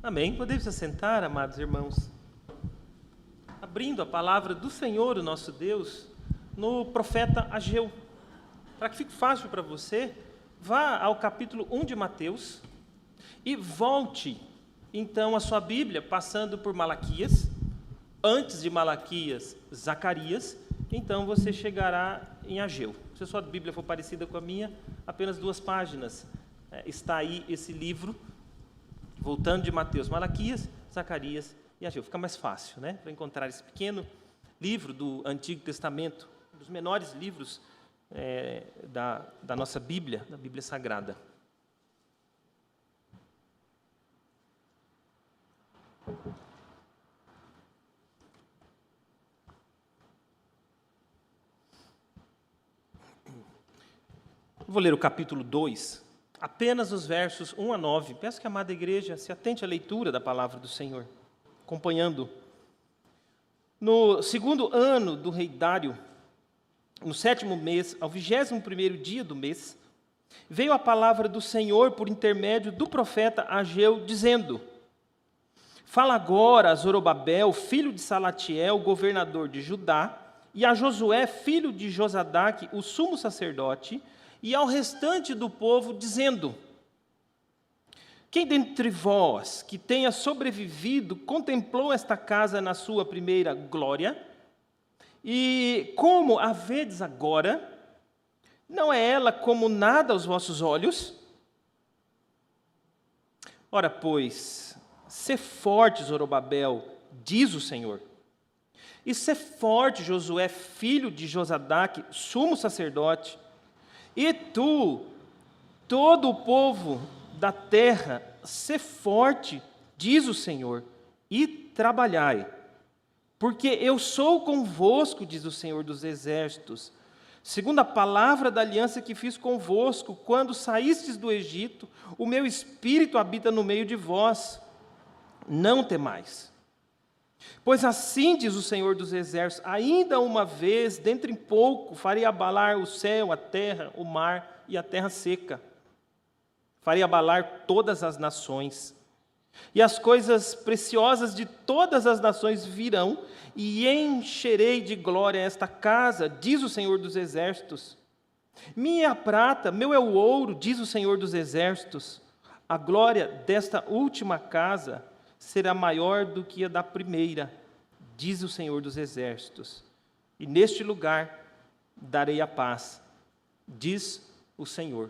Amém. Podemos se assentar, amados irmãos. Abrindo a palavra do Senhor, o nosso Deus, no profeta Ageu. Para que fique fácil para você, vá ao capítulo 1 de Mateus e volte, então, a sua Bíblia, passando por Malaquias. Antes de Malaquias, Zacarias. Então, você chegará em Ageu. Se a sua Bíblia for parecida com a minha, apenas 2 páginas. Está aí esse livro, voltando de Mateus, Malaquias, Zacarias e Ageu. Fica mais fácil, né? Para encontrar esse pequeno livro do Antigo Testamento, um dos menores livros da nossa Bíblia, da Bíblia Sagrada. Vou ler o capítulo 2, apenas os versos 1 a 9. Peço que a amada igreja se atente à leitura da palavra do Senhor, acompanhando. No 2º ano do rei Dário, no 7º mês, ao 21º dia do mês, veio a palavra do Senhor por intermédio do profeta Ageu, dizendo: Fala agora a Zorobabel, filho de Salatiel, governador de Judá, e a Josué, filho de Josadaque, o sumo sacerdote, e ao restante do povo, dizendo: Quem dentre vós que tenha sobrevivido contemplou esta casa na sua primeira glória? E como a vedes agora, não é ela como nada aos vossos olhos? Ora, pois, sê forte, Zorobabel, diz o Senhor, e sê forte, Josué, filho de Josadaque, sumo sacerdote, e tu, todo o povo da terra, sê forte, diz o Senhor, e trabalhai, porque eu sou convosco, diz o Senhor dos exércitos, segundo a palavra da aliança que fiz convosco, quando saístes do Egito, o meu espírito habita no meio de vós. Não temais. Pois assim diz o Senhor dos exércitos: ainda uma vez, dentro em pouco, farei abalar o céu, a terra, o mar e a terra seca. Farei abalar todas as nações. E as coisas preciosas de todas as nações virão, e encherei de glória esta casa, diz o Senhor dos exércitos. Minha é a prata, meu é o ouro, diz o Senhor dos exércitos. A glória desta última casa será maior do que a da primeira, diz o Senhor dos exércitos. E neste lugar darei a paz, diz o Senhor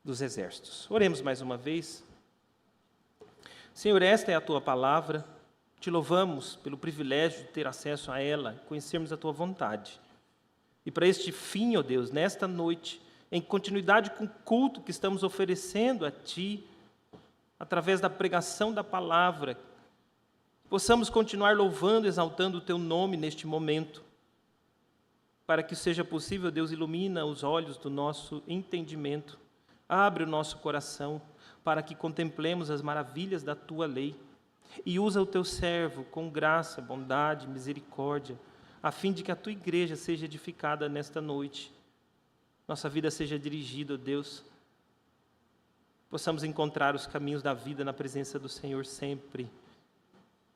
dos exércitos. Oremos mais uma vez. Senhor, esta é a Tua palavra, te louvamos pelo privilégio de ter acesso a ela, conhecermos a Tua vontade. E para este fim, ó Deus, nesta noite, em continuidade com o culto que estamos oferecendo a Ti, através da pregação da palavra, possamos continuar louvando, exaltando o Teu nome neste momento. Para que seja possível, Deus, ilumina os olhos do nosso entendimento, abre o nosso coração, para que contemplemos as maravilhas da Tua lei, e usa o Teu servo com graça, bondade, misericórdia, a fim de que a Tua igreja seja edificada nesta noite, nossa vida seja dirigida, ó Deus, possamos encontrar os caminhos da vida na presença do Senhor sempre,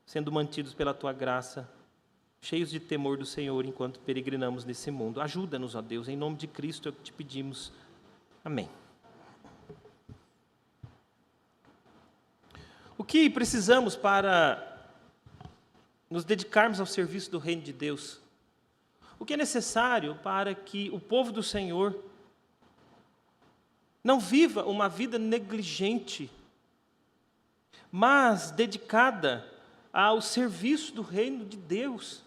sendo mantidos pela Tua graça, cheios de temor do Senhor enquanto peregrinamos nesse mundo. Ajuda-nos, ó Deus, em nome de Cristo é o que te pedimos. Amém. O que precisamos para nos dedicarmos ao serviço do reino de Deus? O que é necessário para que o povo do Senhor não viva uma vida negligente, mas dedicada ao serviço do reino de Deus?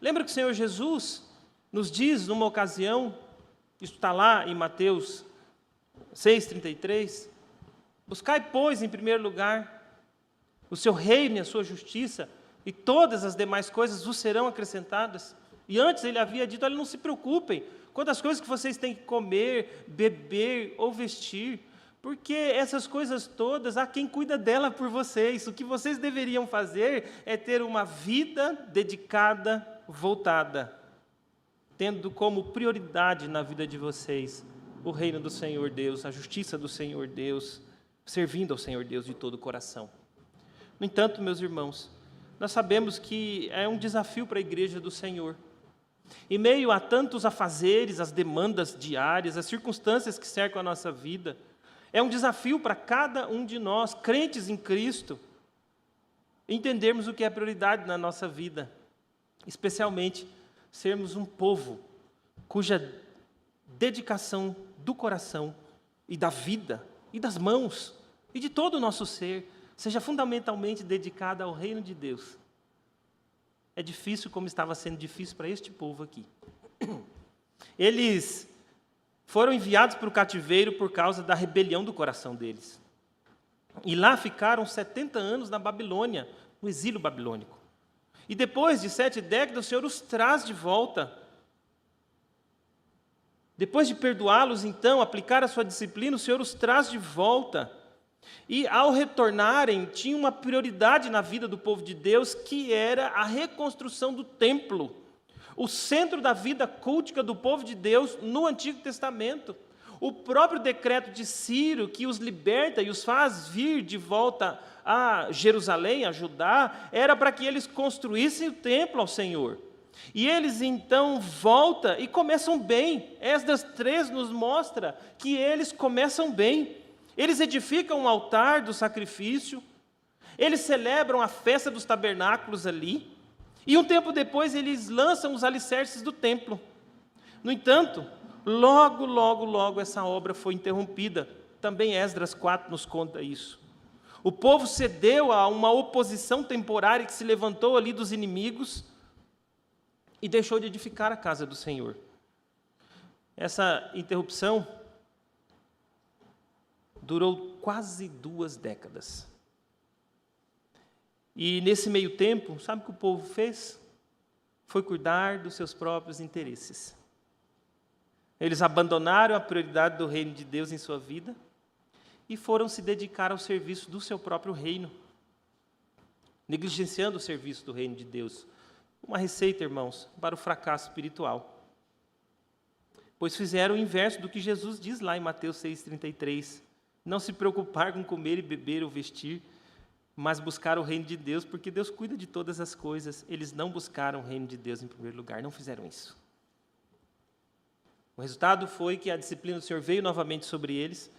Lembra que o Senhor Jesus nos diz numa ocasião, isso está lá em Mateus 6,33, buscai, pois, em primeiro lugar o seu reino e a sua justiça, e todas as demais coisas vos serão acrescentadas. E antes ele havia dito: olha, não se preocupem quanto às coisas que vocês têm que comer, beber ou vestir, porque essas coisas todas, há quem cuida dela por vocês. O que vocês deveriam fazer é ter uma vida dedicada, voltada, tendo como prioridade na vida de vocês o reino do Senhor Deus, a justiça do Senhor Deus, servindo ao Senhor Deus de todo o coração. No entanto, meus irmãos, nós sabemos que é um desafio para a igreja do Senhor. Em meio a tantos afazeres, as demandas diárias, as circunstâncias que cercam a nossa vida, é um desafio para cada um de nós, crentes em Cristo, entendermos o que é prioridade na nossa vida, especialmente sermos um povo cuja dedicação do coração e da vida e das mãos e de todo o nosso ser seja fundamentalmente dedicada ao reino de Deus. É difícil como estava sendo difícil para este povo aqui. Eles foram enviados para o cativeiro por causa da rebelião do coração deles. E lá ficaram 70 anos na Babilônia, no exílio babilônico. E depois de 7 décadas, o Senhor os traz de volta. Depois de perdoá-los, então, aplicar a sua disciplina, o Senhor os traz de volta. E, ao retornarem, tinha uma prioridade na vida do povo de Deus, que era a reconstrução do templo, o centro da vida cultica do povo de Deus no Antigo Testamento. O próprio decreto de Ciro, que os liberta e os faz vir de volta a Jerusalém, a Judá, era para que eles construíssem o templo ao Senhor. E eles então voltam e começam bem. Esdras 3 nos mostra que eles começam bem. Eles edificam um altar do sacrifício, eles celebram a festa dos tabernáculos ali, e um tempo depois eles lançam os alicerces do templo. No entanto, logo essa obra foi interrompida. Também Esdras 4 nos conta isso. O povo cedeu a uma oposição temporária que se levantou ali dos inimigos e deixou de edificar a casa do Senhor. Essa interrupção durou quase 2 décadas. E nesse meio tempo, sabe o que o povo fez? Foi cuidar dos seus próprios interesses. Eles abandonaram a prioridade do reino de Deus em sua vida e foram se dedicar ao serviço do seu próprio reino, negligenciando o serviço do reino de Deus. Uma receita, irmãos, para o fracasso espiritual. Pois fizeram o inverso do que Jesus diz lá em Mateus 6,33. Não se preocupar com comer e beber ou vestir, mas buscar o reino de Deus, porque Deus cuida de todas as coisas. Eles não buscaram o reino de Deus em primeiro lugar, não fizeram isso. O resultado foi que a disciplina do Senhor veio novamente sobre eles,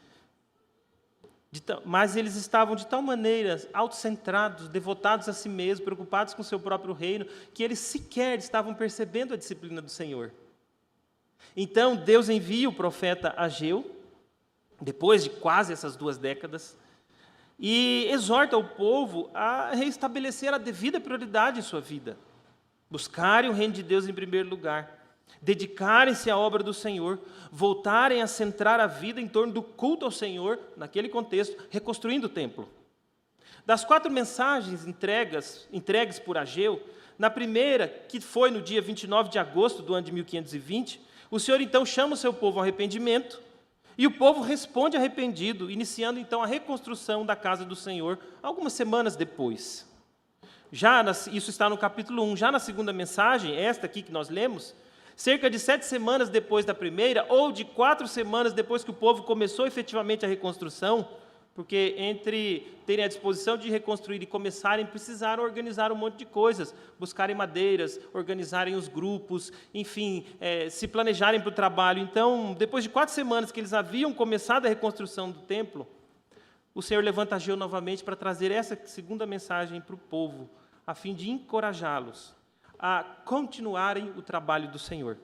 mas eles estavam de tal maneira autocentrados, devotados a si mesmos, preocupados com o seu próprio reino, que eles sequer estavam percebendo a disciplina do Senhor. Então Deus envia o profeta Ageu, depois de quase essas 2 décadas, e exorta o povo a reestabelecer a devida prioridade em sua vida, buscarem o reino de Deus em primeiro lugar, dedicarem-se à obra do Senhor, voltarem a centrar a vida em torno do culto ao Senhor, naquele contexto, reconstruindo o templo. Das 4 mensagens entregues por Ageu, na primeira, que foi no dia 29 de agosto do ano de 1520, o Senhor então chama o seu povo ao arrependimento, e o povo responde arrependido, iniciando então a reconstrução da casa do Senhor, algumas semanas depois. Isso está no capítulo 1. Já na segunda mensagem, esta aqui que nós lemos, cerca de 7 semanas depois da primeira, ou de 4 semanas depois que o povo começou efetivamente a reconstrução, porque entre terem a disposição de reconstruir e começarem, precisaram organizar um monte de coisas, buscarem madeiras, organizarem os grupos, enfim, se planejarem para o trabalho. Então, depois de 4 semanas que eles haviam começado a reconstrução do templo, o Senhor levanta Ageu novamente para trazer essa segunda mensagem para o povo, a fim de encorajá-los a continuarem o trabalho do Senhor.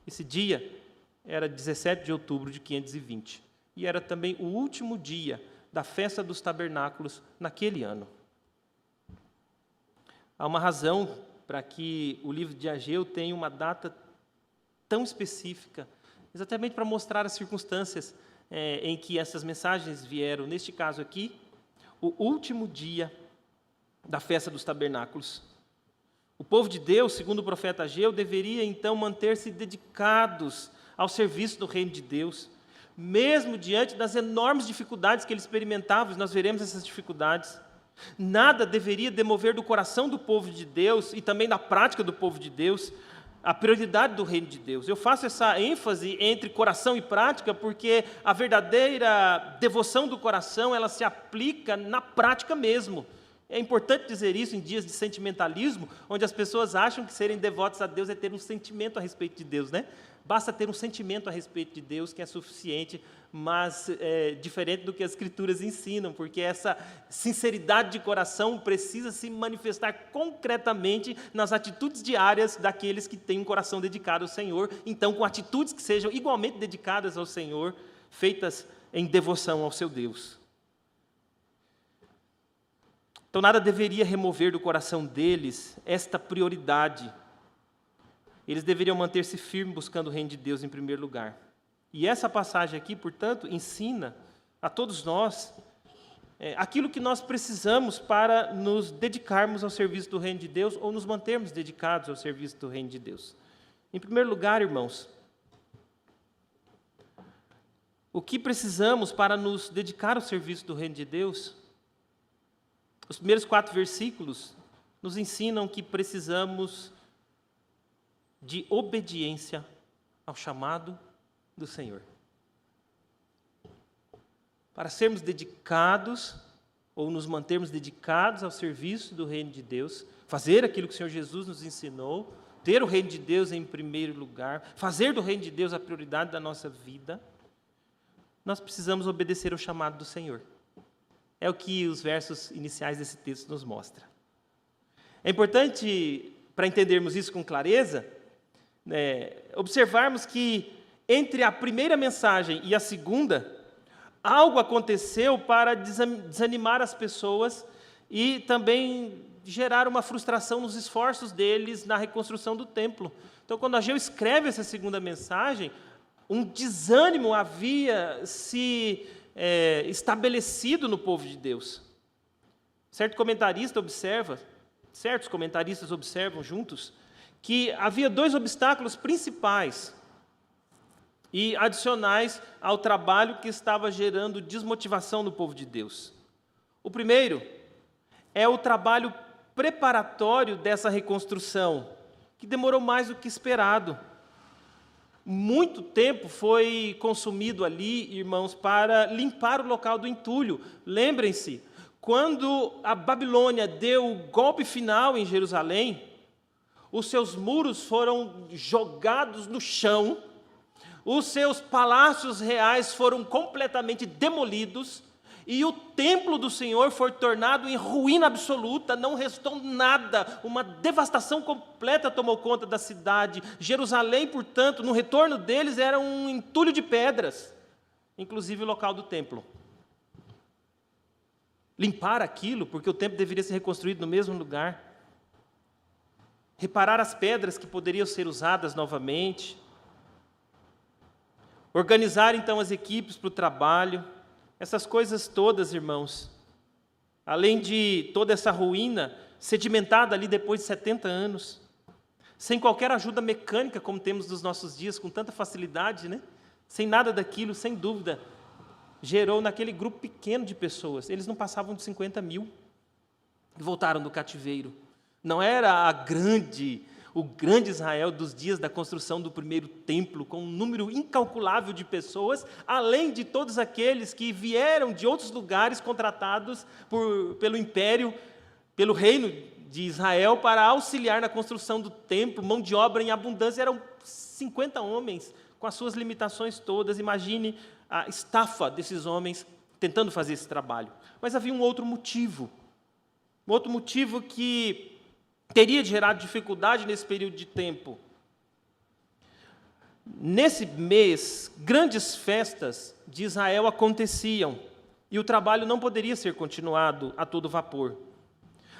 Esse dia era 17 de outubro de 520, e era também o último dia da festa dos tabernáculos naquele ano. Há uma razão para que o livro de Ageu tenha uma data tão específica, exatamente para mostrar as circunstâncias em que essas mensagens vieram. Neste caso aqui, o último dia da festa dos tabernáculos. O povo de Deus, segundo o profeta Ageu, deveria então manter-se dedicados ao serviço do reino de Deus, mesmo diante das enormes dificuldades que ele experimentava. Nós veremos essas dificuldades. Nada deveria demover do coração do povo de Deus e também da prática do povo de Deus a prioridade do reino de Deus. Eu faço essa ênfase entre coração e prática porque a verdadeira devoção do coração, ela se aplica na prática mesmo. É importante dizer isso em dias de sentimentalismo, onde as pessoas acham que serem devotos a Deus é ter um sentimento a respeito de Deus, né? Basta ter um sentimento a respeito de Deus que é suficiente, mas é diferente do que as Escrituras ensinam, porque essa sinceridade de coração precisa se manifestar concretamente nas atitudes diárias daqueles que têm um coração dedicado ao Senhor, então com atitudes que sejam igualmente dedicadas ao Senhor, feitas em devoção ao seu Deus. Então nada deveria remover do coração deles esta prioridade. Eles deveriam manter-se firmes buscando o reino de Deus em primeiro lugar. E essa passagem aqui, portanto, ensina a todos nós aquilo que nós precisamos para nos dedicarmos ao serviço do reino de Deus ou nos mantermos dedicados ao serviço do reino de Deus. Em primeiro lugar, irmãos, o que precisamos para nos dedicar ao serviço do reino de Deus? Os primeiros 4 versículos nos ensinam que precisamos de obediência ao chamado do Senhor. Para sermos dedicados, ou nos mantermos dedicados ao serviço do reino de Deus, fazer aquilo que o Senhor Jesus nos ensinou, ter o reino de Deus em primeiro lugar, fazer do reino de Deus a prioridade da nossa vida, nós precisamos obedecer ao chamado do Senhor. É o que os versos iniciais desse texto nos mostram. É importante, para entendermos isso com clareza, observarmos que entre a primeira mensagem e a segunda, algo aconteceu para desanimar as pessoas e também gerar uma frustração nos esforços deles na reconstrução do templo. Então, quando Ageu escreve essa segunda mensagem, um desânimo havia se estabelecido no povo de Deus. Certos comentaristas observam juntos que havia 2 obstáculos principais e adicionais ao trabalho que estava gerando desmotivação no povo de Deus. O primeiro é o trabalho preparatório dessa reconstrução, que demorou mais do que esperado. Muito tempo foi consumido ali, irmãos, para limpar o local do entulho. Lembrem-se, quando a Babilônia deu o golpe final em Jerusalém, os seus muros foram jogados no chão, os seus palácios reais foram completamente demolidos, e o templo do Senhor foi tornado em ruína absoluta, não restou nada, uma devastação completa tomou conta da cidade. Jerusalém, portanto, no retorno deles era um entulho de pedras, inclusive o local do templo. Limpar aquilo, porque o templo deveria ser reconstruído no mesmo lugar. Reparar as pedras que poderiam ser usadas novamente. Organizar, então, as equipes para o trabalho. Essas coisas todas, irmãos, além de toda essa ruína sedimentada ali depois de 70 anos, sem qualquer ajuda mecânica, como temos nos nossos dias, com tanta facilidade, né? Sem nada daquilo, sem dúvida, gerou naquele grupo pequeno de pessoas, eles não passavam de 50 mil, que voltaram do cativeiro. Não era o grande Israel dos dias da construção do primeiro templo, com um número incalculável de pessoas, além de todos aqueles que vieram de outros lugares contratados pelo império, pelo reino de Israel, para auxiliar na construção do templo, mão de obra em abundância. Eram 50 homens, com as suas limitações todas. Imagine a estafa desses homens tentando fazer esse trabalho. Mas havia um outro motivo que teria gerado dificuldade nesse período de tempo. Nesse mês, grandes festas de Israel aconteciam, e o trabalho não poderia ser continuado a todo vapor.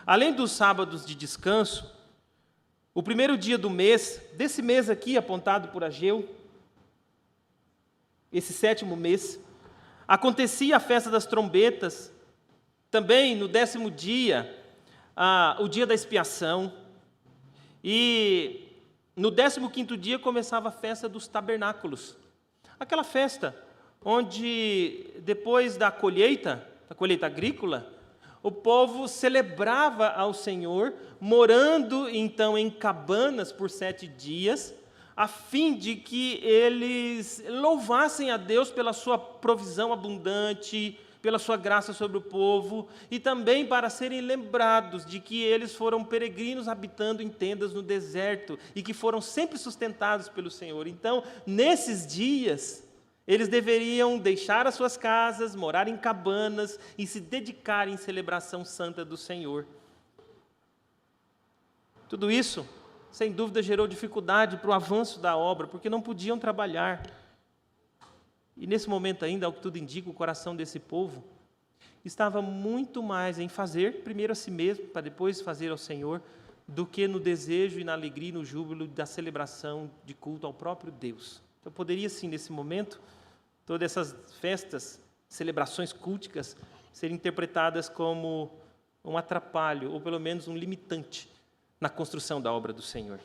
Além dos sábados de descanso, o primeiro dia do mês, desse mês aqui apontado por Ageu, esse 7º mês, acontecia a festa das trombetas, também no 10º dia, o dia da expiação, e no 15º dia começava a festa dos tabernáculos, aquela festa onde depois da colheita agrícola, o povo celebrava ao Senhor, morando então em cabanas por 7 dias, a fim de que eles louvassem a Deus pela sua provisão abundante, pela sua graça sobre o povo, e também para serem lembrados de que eles foram peregrinos habitando em tendas no deserto, e que foram sempre sustentados pelo Senhor. Então, nesses dias, eles deveriam deixar as suas casas, morar em cabanas e se dedicar em celebração santa do Senhor. Tudo isso, sem dúvida, gerou dificuldade para o avanço da obra, porque não podiam trabalhar. E nesse momento ainda, ao que tudo indica, o coração desse povo estava muito mais em fazer primeiro a si mesmo, para depois fazer ao Senhor, do que no desejo e na alegria e no júbilo da celebração de culto ao próprio Deus. Então poderia sim, nesse momento, todas essas festas, celebrações culticas, serem interpretadas como um atrapalho, ou pelo menos um limitante, na construção da obra do Senhor.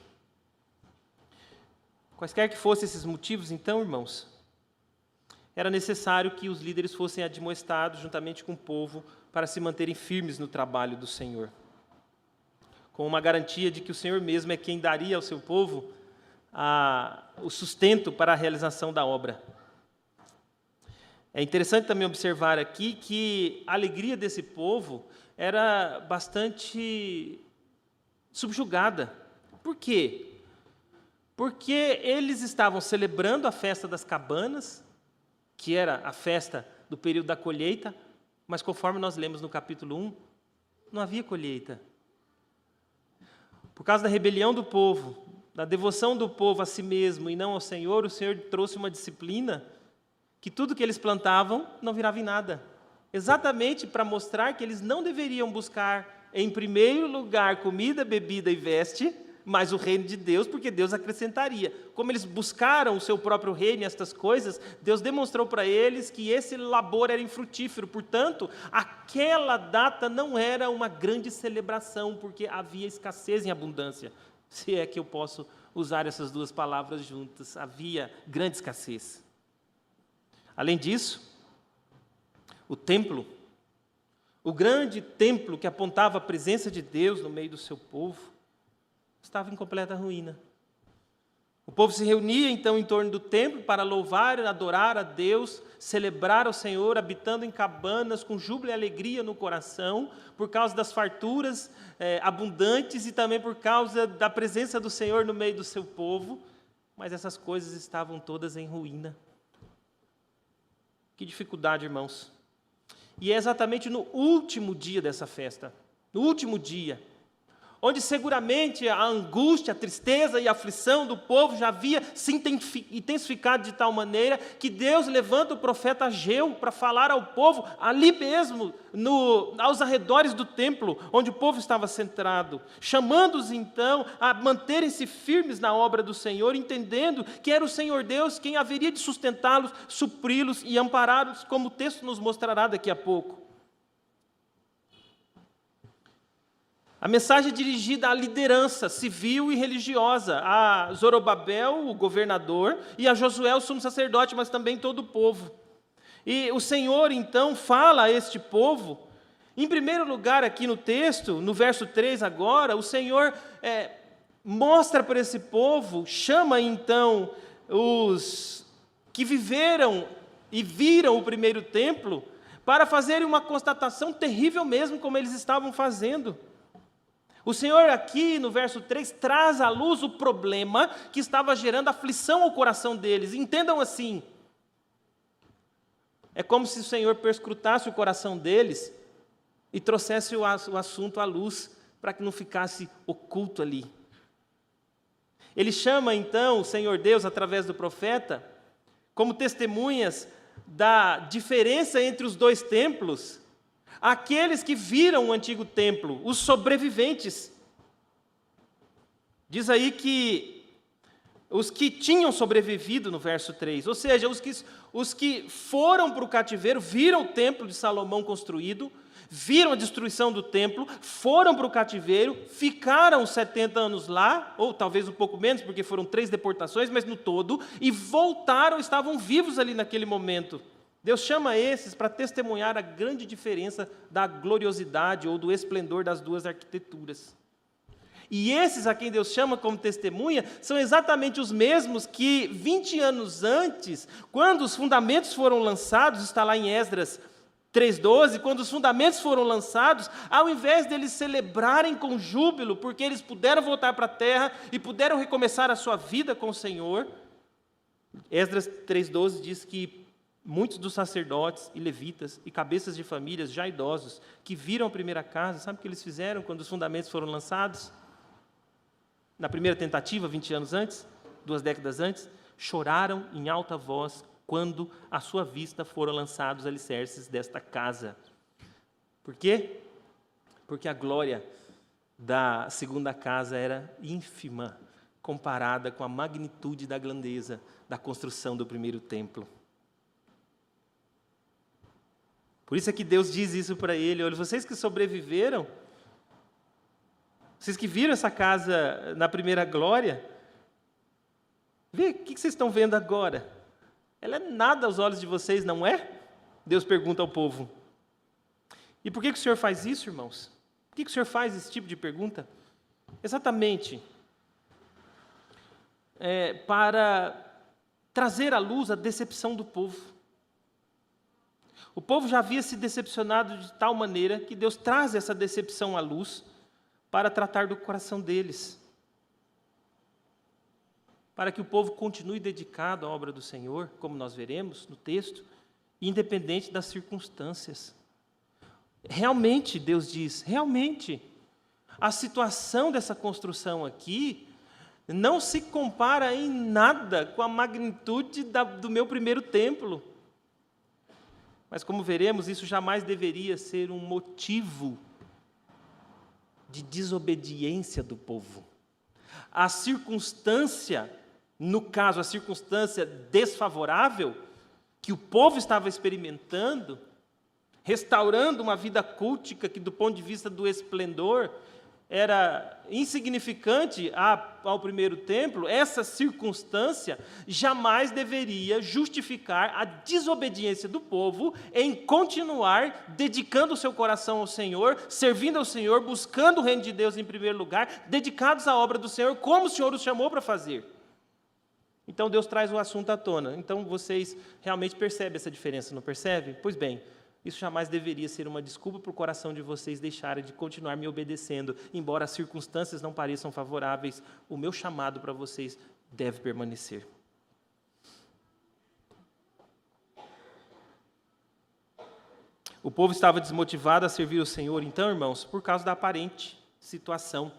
Quaisquer que fossem esses motivos, então, irmãos, era necessário que os líderes fossem admoestados juntamente com o povo para se manterem firmes no trabalho do Senhor, com uma garantia de que o Senhor mesmo é quem daria ao seu povo o sustento para a realização da obra. É interessante também observar aqui que a alegria desse povo era bastante subjugada. Por quê? Porque eles estavam celebrando a festa das cabanas, que era a festa do período da colheita, mas conforme nós lemos no capítulo 1, não havia colheita. Por causa da rebelião do povo, da devoção do povo a si mesmo e não ao Senhor, o Senhor trouxe uma disciplina que tudo que eles plantavam não virava em nada. Exatamente para mostrar que eles não deveriam buscar, em primeiro lugar, comida, bebida e veste, mas o reino de Deus, porque Deus acrescentaria. Como eles buscaram o seu próprio reino e estas coisas, Deus demonstrou para eles que esse labor era infrutífero. Portanto, aquela data não era uma grande celebração, porque havia escassez em abundância. Se é que eu posso usar essas duas palavras juntas, havia grande escassez. Além disso, o templo, o grande templo que apontava a presença de Deus no meio do seu povo, estava em completa ruína. O povo se reunia então em torno do templo para louvar e adorar a Deus, celebrar ao Senhor, habitando em cabanas com júbilo e alegria no coração, por causa das farturas abundantes e também por causa da presença do Senhor no meio do seu povo, mas essas coisas estavam todas em ruína. Que dificuldade, irmãos. E é exatamente no último dia dessa festa, no último dia, onde seguramente a angústia, a tristeza e a aflição do povo já havia se intensificado de tal maneira que Deus levanta o profeta Ageu para falar ao povo, ali mesmo, aos arredores do templo, onde o povo estava centrado, chamando-os então a manterem-se firmes na obra do Senhor, entendendo que era o Senhor Deus quem haveria de sustentá-los, supri-los e ampará-los, como o texto nos mostrará daqui a pouco. A mensagem é dirigida à liderança civil e religiosa, a Zorobabel, o governador, e a Josué, o sumo sacerdote, mas também todo o povo. E o Senhor, então, fala a este povo, em primeiro lugar aqui no texto, no verso 3 agora, o Senhor mostra para esse povo, chama então os que viveram e viram o primeiro templo, para fazerem uma constatação terrível mesmo, como eles estavam fazendo. O Senhor aqui, no verso 3, traz à luz o problema que estava gerando aflição ao coração deles. Entendam assim, é como se o Senhor perscrutasse o coração deles e trouxesse o assunto à luz, para que não ficasse oculto ali. Ele chama então o Senhor Deus, através do profeta, como testemunhas da diferença entre os dois templos, aqueles que viram o antigo templo, os sobreviventes. Diz aí que os que tinham sobrevivido no verso 3, ou seja, os que foram para o cativeiro, viram o templo de Salomão construído, viram a destruição do templo, foram para o cativeiro, ficaram 70 anos lá, ou talvez um pouco menos, porque foram 3 deportações, mas no todo, e voltaram, estavam vivos ali naquele momento. Deus chama esses para testemunhar a grande diferença da gloriosidade ou do esplendor das duas arquiteturas. E esses a quem Deus chama como testemunha são exatamente os mesmos que 20 anos antes, quando os fundamentos foram lançados, está lá em Esdras 3:12, quando os fundamentos foram lançados, ao invés deles celebrarem com júbilo, porque eles puderam voltar para a terra e puderam recomeçar a sua vida com o Senhor, Esdras 3:12 diz que muitos dos sacerdotes e levitas e cabeças de famílias já idosos que viram a primeira casa, sabe o que eles fizeram quando os fundamentos foram lançados? Na primeira tentativa, 20 anos antes, 2 décadas antes, choraram em alta voz quando à sua vista foram lançados os alicerces desta casa. Por quê? Porque a glória da segunda casa era ínfima, comparada com a magnitude da grandeza da construção do primeiro templo. Por isso é que Deus diz isso para ele: olha, vocês que sobreviveram, vocês que viram essa casa na primeira glória, vê, o que vocês estão vendo agora? Ela é nada aos olhos de vocês, não é? Deus pergunta ao povo. E por que o Senhor faz isso, irmãos? Por que o Senhor faz esse tipo de pergunta? Exatamente para trazer à luz a decepção do povo. O povo já havia se decepcionado de tal maneira que Deus traz essa decepção à luz para tratar do coração deles, para que o povo continue dedicado à obra do Senhor, como nós veremos no texto, independente das circunstâncias. Realmente, Deus diz, realmente, a situação dessa construção aqui não se compara em nada com a magnitude do meu primeiro templo. Mas, como veremos, isso jamais deveria ser um motivo de desobediência do povo. A circunstância, no caso, a circunstância desfavorável, que o povo estava experimentando, restaurando uma vida cultica que, do ponto de vista do esplendor, era insignificante ao primeiro templo, essa circunstância jamais deveria justificar a desobediência do povo em continuar dedicando o seu coração ao Senhor, servindo ao Senhor, buscando o reino de Deus em primeiro lugar, dedicados à obra do Senhor, como o Senhor os chamou para fazer. Então Deus traz o assunto à tona. Então vocês realmente percebem essa diferença, não percebem? Pois bem, isso jamais deveria ser uma desculpa para o coração de vocês deixarem de continuar me obedecendo, embora as circunstâncias não pareçam favoráveis, o meu chamado para vocês deve permanecer. O povo estava desmotivado a servir o Senhor, então, irmãos, por causa da aparente situação,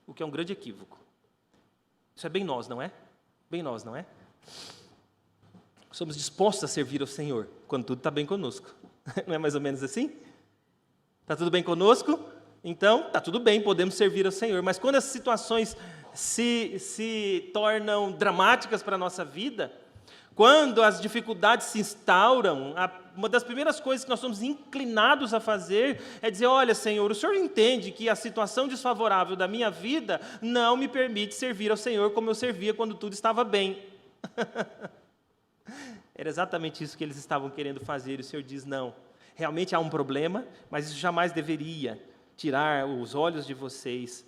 o que é um grande equívoco. Isso é bem nós, não é? Bem nós, não é? Somos dispostos a servir ao Senhor, quando tudo está bem conosco. Não é mais ou menos assim? Está tudo bem conosco? Então, está tudo bem, podemos servir ao Senhor. Mas quando as situações se tornam dramáticas para a nossa vida, quando as dificuldades se instauram, uma das primeiras coisas que nós somos inclinados a fazer é dizer: olha, Senhor, o Senhor entende que a situação desfavorável da minha vida não me permite servir ao Senhor como eu servia quando tudo estava bem. Era exatamente isso que eles estavam querendo fazer, e o Senhor diz: não, realmente há um problema, mas isso jamais deveria tirar os olhos de vocês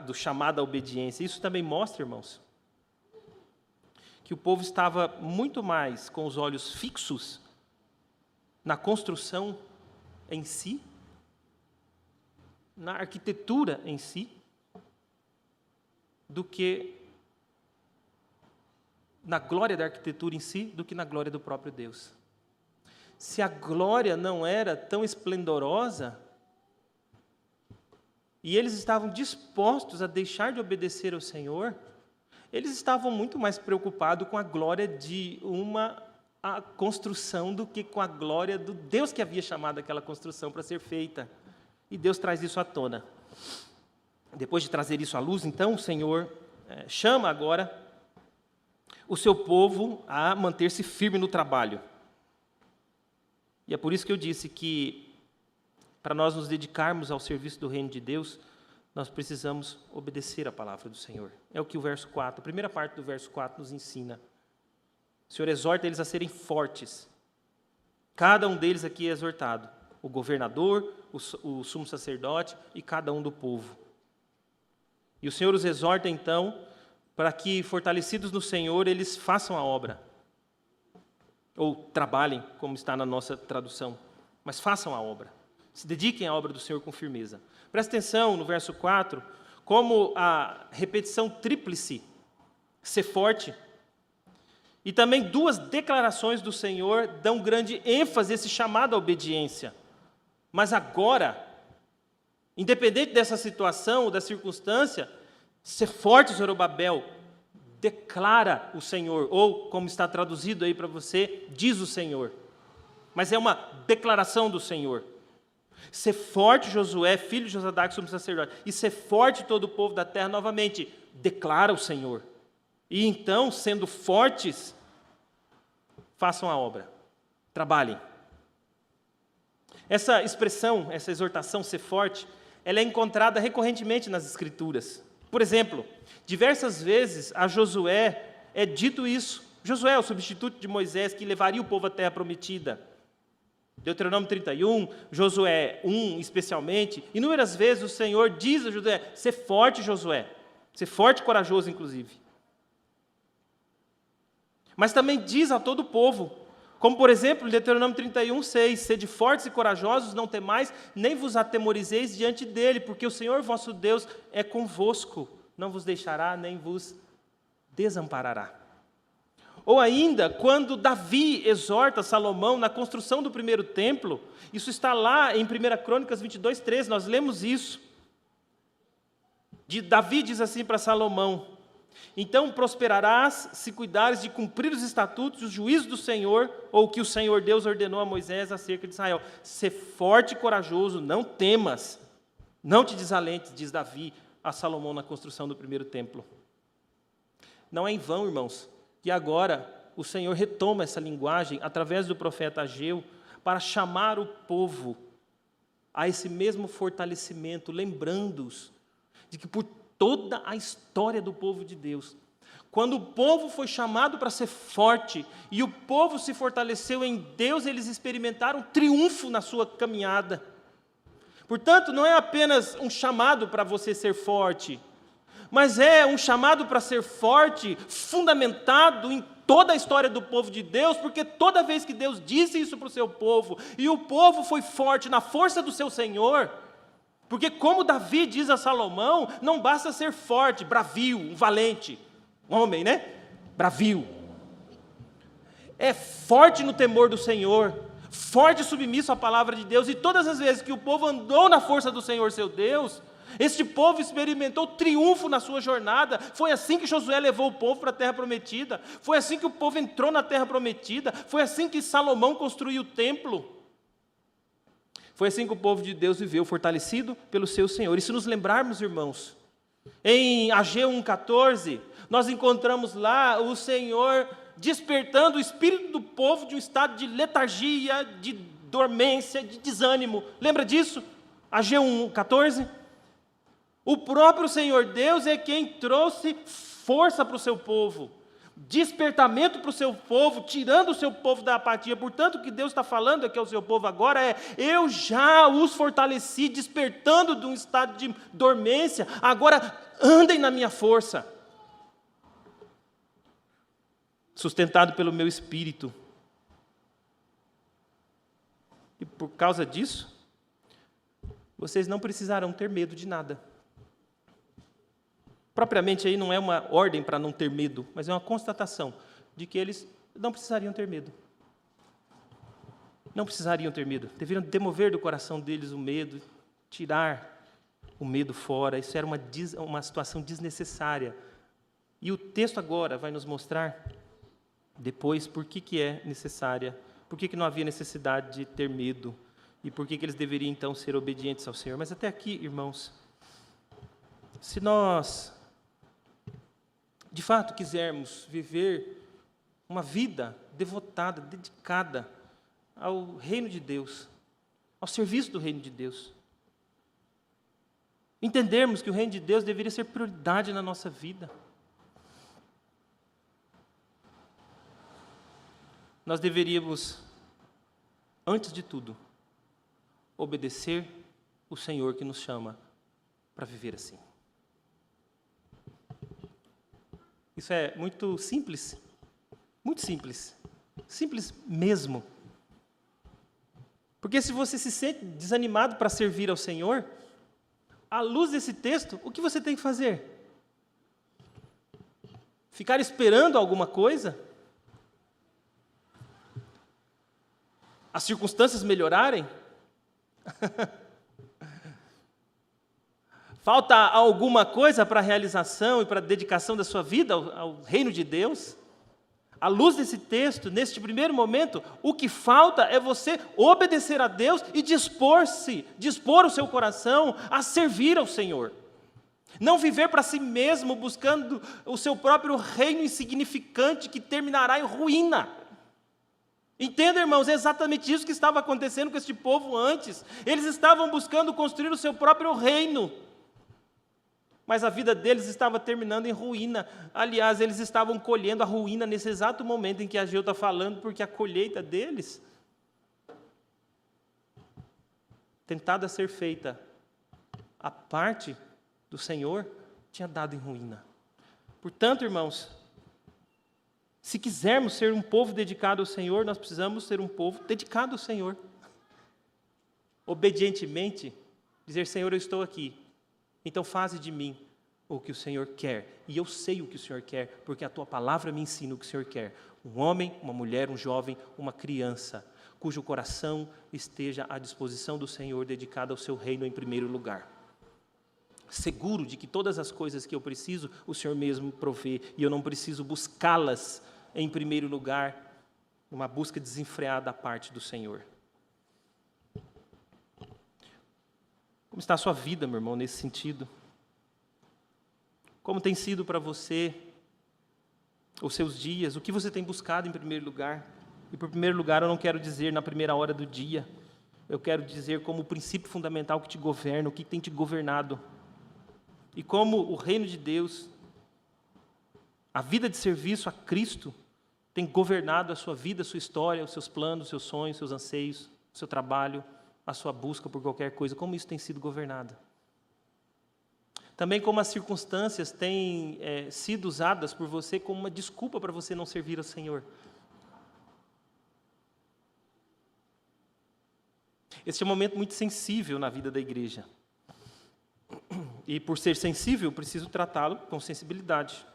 do chamado à obediência. Isso também mostra, irmãos, que o povo estava muito mais com os olhos fixos na construção em si, na arquitetura em si, do que na glória da arquitetura em si, do que na glória do próprio Deus. Se a glória não era tão esplendorosa, e eles estavam dispostos a deixar de obedecer ao Senhor, eles estavam muito mais preocupados com a glória de a construção do que com a glória do Deus que havia chamado aquela construção para ser feita. E Deus traz isso à tona. Depois de trazer isso à luz, então, o Senhor chama agora o seu povo a manter-se firme no trabalho. E é por isso que eu disse que, para nós nos dedicarmos ao serviço do reino de Deus, nós precisamos obedecer à palavra do Senhor. É o que o verso 4, a primeira parte do verso 4 nos ensina. O Senhor exorta eles a serem fortes Cada um deles aqui é exortado, o governador, o sumo sacerdote e cada um do povo. E o Senhor os exorta, então, para que, fortalecidos no Senhor, eles façam a obra. Ou trabalhem, como está na nossa tradução. Mas façam a obra. Se dediquem à obra do Senhor com firmeza. Presta atenção no verso 4, como a repetição tríplice, ser forte. E também duas declarações do Senhor dão grande ênfase a esse chamado à obediência. Mas agora, independente dessa situação ou da circunstância, ser forte, Zorobabel, declara o Senhor, ou como está traduzido aí para você, diz o Senhor. Mas é uma declaração do Senhor. Ser forte, Josué, filho de Josadaque, sumo sacerdote, e ser forte todo o povo da terra, novamente, declara o Senhor. E então, sendo fortes, façam a obra, trabalhem. Essa expressão, essa exortação, ser forte, ela é encontrada recorrentemente nas Escrituras. Por exemplo, diversas vezes a Josué é dito isso. Josué é o substituto de Moisés que levaria o povo à terra prometida. Deuteronômio 31, Josué 1 especialmente. Inúmeras vezes o Senhor diz a Josué, ser forte, Josué. Ser forte e corajoso, inclusive. Mas também diz a todo o povo, como por exemplo, em Deuteronômio 31, 6, sede fortes e corajosos, não temais, nem vos atemorizeis diante dele, porque o Senhor vosso Deus é convosco, não vos deixará, nem vos desamparará. Ou ainda, quando Davi exorta Salomão na construção do primeiro templo, isso está lá em 1 Crônicas 22, 13, nós lemos isso. Davi diz assim para Salomão, então prosperarás se cuidares de cumprir os estatutos e os juízos do Senhor, ou que o Senhor Deus ordenou a Moisés acerca de Israel. Ser forte e corajoso, não temas, não te desalentes, diz Davi a Salomão na construção do primeiro templo. Não é em vão, irmãos, que agora o Senhor retoma essa linguagem através do profeta Ageu para chamar o povo a esse mesmo fortalecimento, lembrando-os de que por toda a história do povo de Deus, quando o povo foi chamado para ser forte e o povo se fortaleceu em Deus, eles experimentaram triunfo na sua caminhada. Portanto, não é apenas um chamado para você ser forte, mas é um chamado para ser forte, fundamentado em toda a história do povo de Deus, porque toda vez que Deus disse isso para o seu povo, e o povo foi forte na força do seu Senhor, porque como Davi diz a Salomão, não basta ser forte, bravio, um valente, um homem, né? Bravio. É forte no temor do Senhor, forte e submisso à palavra de Deus, e todas as vezes que o povo andou na força do Senhor seu Deus, este povo experimentou triunfo na sua jornada. Foi assim que Josué levou o povo para a terra prometida, foi assim que o povo entrou na terra prometida, foi assim que Salomão construiu o templo. Foi assim que o povo de Deus viveu, fortalecido pelo seu Senhor. E se nos lembrarmos, irmãos, em Ageu 1,14, nós encontramos lá o Senhor despertando o espírito do povo de um estado de letargia, de dormência, de desânimo. Lembra disso? Ageu 1,14. O próprio Senhor Deus é quem trouxe força para o seu povo, despertamento para o seu povo, tirando o seu povo da apatia. Portanto, o que Deus está falando aqui ao seu povo agora é: eu já os fortaleci, despertando de um estado de dormência, agora andem na minha força, sustentado pelo meu espírito. E por causa disso, vocês não precisarão ter medo de nada. Propriamente aí não é uma ordem para não ter medo, mas é uma constatação de que eles não precisariam ter medo. Não precisariam ter medo. Deveriam demover do coração deles o medo, tirar o medo fora. Isso era uma situação desnecessária. E o texto agora vai nos mostrar depois por que é necessária, por que não havia necessidade de ter medo e por que eles deveriam então ser obedientes ao Senhor. Mas até aqui, irmãos, se nós de fato quisermos viver uma vida devotada, dedicada ao reino de Deus, ao serviço do reino de Deus, entendermos que o reino de Deus deveria ser prioridade na nossa vida, nós deveríamos antes de tudo, obedecer o Senhor que nos chama para viver assim. Isso é muito simples mesmo. Porque se você se sente desanimado para servir ao Senhor, à luz desse texto, o que você tem que fazer? Ficar esperando alguma coisa? As circunstâncias melhorarem? Falta alguma coisa para a realização e para a dedicação da sua vida ao reino de Deus? À luz desse texto, neste primeiro momento, o que falta é você obedecer a Deus e dispor o seu coração a servir ao Senhor. Não viver para si mesmo, buscando o seu próprio reino insignificante que terminará em ruína. Entenda, irmãos, é exatamente isso que estava acontecendo com este povo antes. Eles estavam buscando construir o seu próprio reino. Mas a vida deles estava terminando em ruína. Aliás, eles estavam colhendo a ruína nesse exato momento em que Ageu está falando, porque a colheita deles, tentada a ser feita, a parte do Senhor, tinha dado em ruína. Portanto, irmãos, se quisermos ser um povo dedicado ao Senhor, nós precisamos ser um povo dedicado ao Senhor. Obedientemente, dizer, Senhor, eu estou aqui. Então faze de mim o que o Senhor quer. E eu sei o que o Senhor quer, porque a tua palavra me ensina o que o Senhor quer. Um homem, uma mulher, um jovem, uma criança, cujo coração esteja à disposição do Senhor, dedicado ao seu reino em primeiro lugar. Seguro de que todas as coisas que eu preciso, o Senhor mesmo provê, e eu não preciso buscá-las em primeiro lugar, uma busca desenfreada da parte do Senhor. Como está a sua vida, meu irmão, nesse sentido? Como tem sido para você os seus dias? O que você tem buscado em primeiro lugar? E por primeiro lugar eu não quero dizer na primeira hora do dia. Eu quero dizer como o princípio fundamental que te governa, o que tem te governado. E como o reino de Deus, a vida de serviço a Cristo, tem governado a sua vida, a sua história, os seus planos, os seus sonhos, os seus anseios, o seu trabalho, a sua busca por qualquer coisa, como isso tem sido governado. Também como as circunstâncias têm sido usadas por você como uma desculpa para você não servir ao Senhor. Este é um momento muito sensível na vida da igreja. E por ser sensível, preciso tratá-lo com sensibilidade.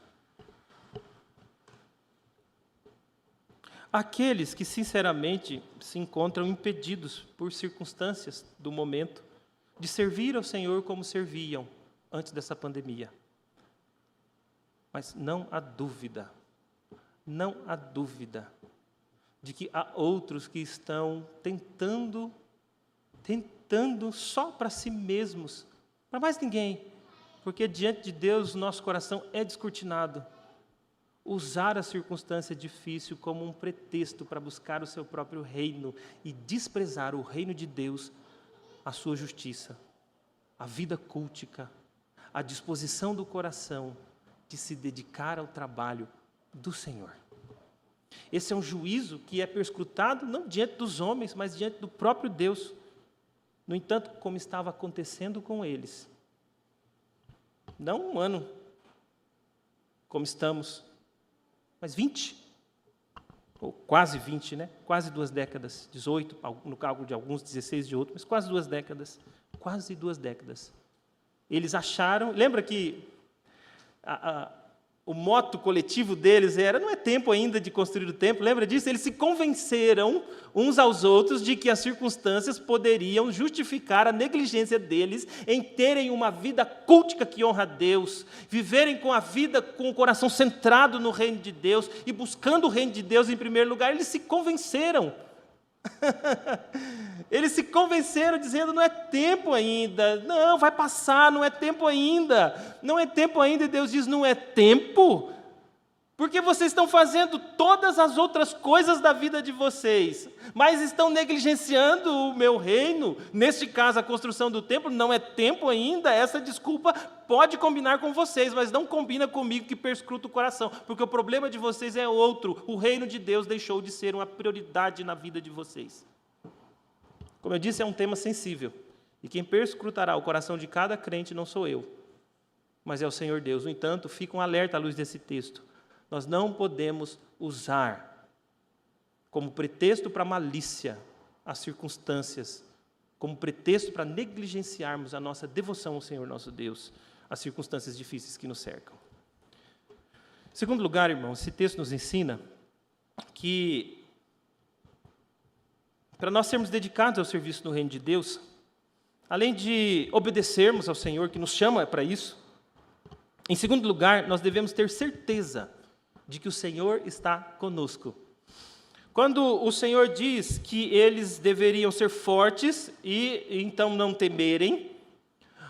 Aqueles que, sinceramente, se encontram impedidos por circunstâncias do momento de servir ao Senhor como serviam antes dessa pandemia. Mas não há dúvida de que há outros que estão tentando só para si mesmos, para mais ninguém, porque diante de Deus o nosso coração é descortinado. Usar a circunstância difícil como um pretexto para buscar o seu próprio reino e desprezar o reino de Deus, a sua justiça, a vida cultica, a disposição do coração de se dedicar ao trabalho do Senhor. Esse é um juízo que é perscrutado não diante dos homens, mas diante do próprio Deus. No entanto, como estava acontecendo com eles, não um ano, como estamos, mas 20, ou quase 20, né? Quase 2 décadas, 18, no cálculo de alguns, 16 de outros, mas quase 2 décadas, Eles acharam, lembra que o moto coletivo deles era, não é tempo ainda de construir o templo, lembra disso? Eles se convenceram uns aos outros de que as circunstâncias poderiam justificar a negligência deles em terem uma vida cultica que honra a Deus, viverem com a vida com o coração centrado no reino de Deus e buscando o reino de Deus em primeiro lugar. Eles se convenceram. Eles se convenceram dizendo, não é tempo ainda, não, vai passar, não é tempo ainda, e Deus diz, não é tempo, porque vocês estão fazendo todas as outras coisas da vida de vocês, mas estão negligenciando o meu reino, neste caso a construção do templo, não é tempo ainda. Essa desculpa pode combinar com vocês, mas não combina comigo, que perscruta o coração, porque o problema de vocês é outro. O reino de Deus deixou de ser uma prioridade na vida de vocês. Como eu disse, é um tema sensível. E quem perscrutará o coração de cada crente não sou eu, mas é o Senhor Deus. No entanto, fica um alerta à luz desse texto. Nós não podemos usar como pretexto para malícia as circunstâncias, como pretexto para negligenciarmos a nossa devoção ao Senhor nosso Deus, as circunstâncias difíceis que nos cercam. Em segundo lugar, irmãos, esse texto nos ensina que, para nós sermos dedicados ao serviço no reino de Deus, além de obedecermos ao Senhor, que nos chama para isso, em segundo lugar, nós devemos ter certeza de que o Senhor está conosco. Quando o Senhor diz que eles deveriam ser fortes e então não temerem,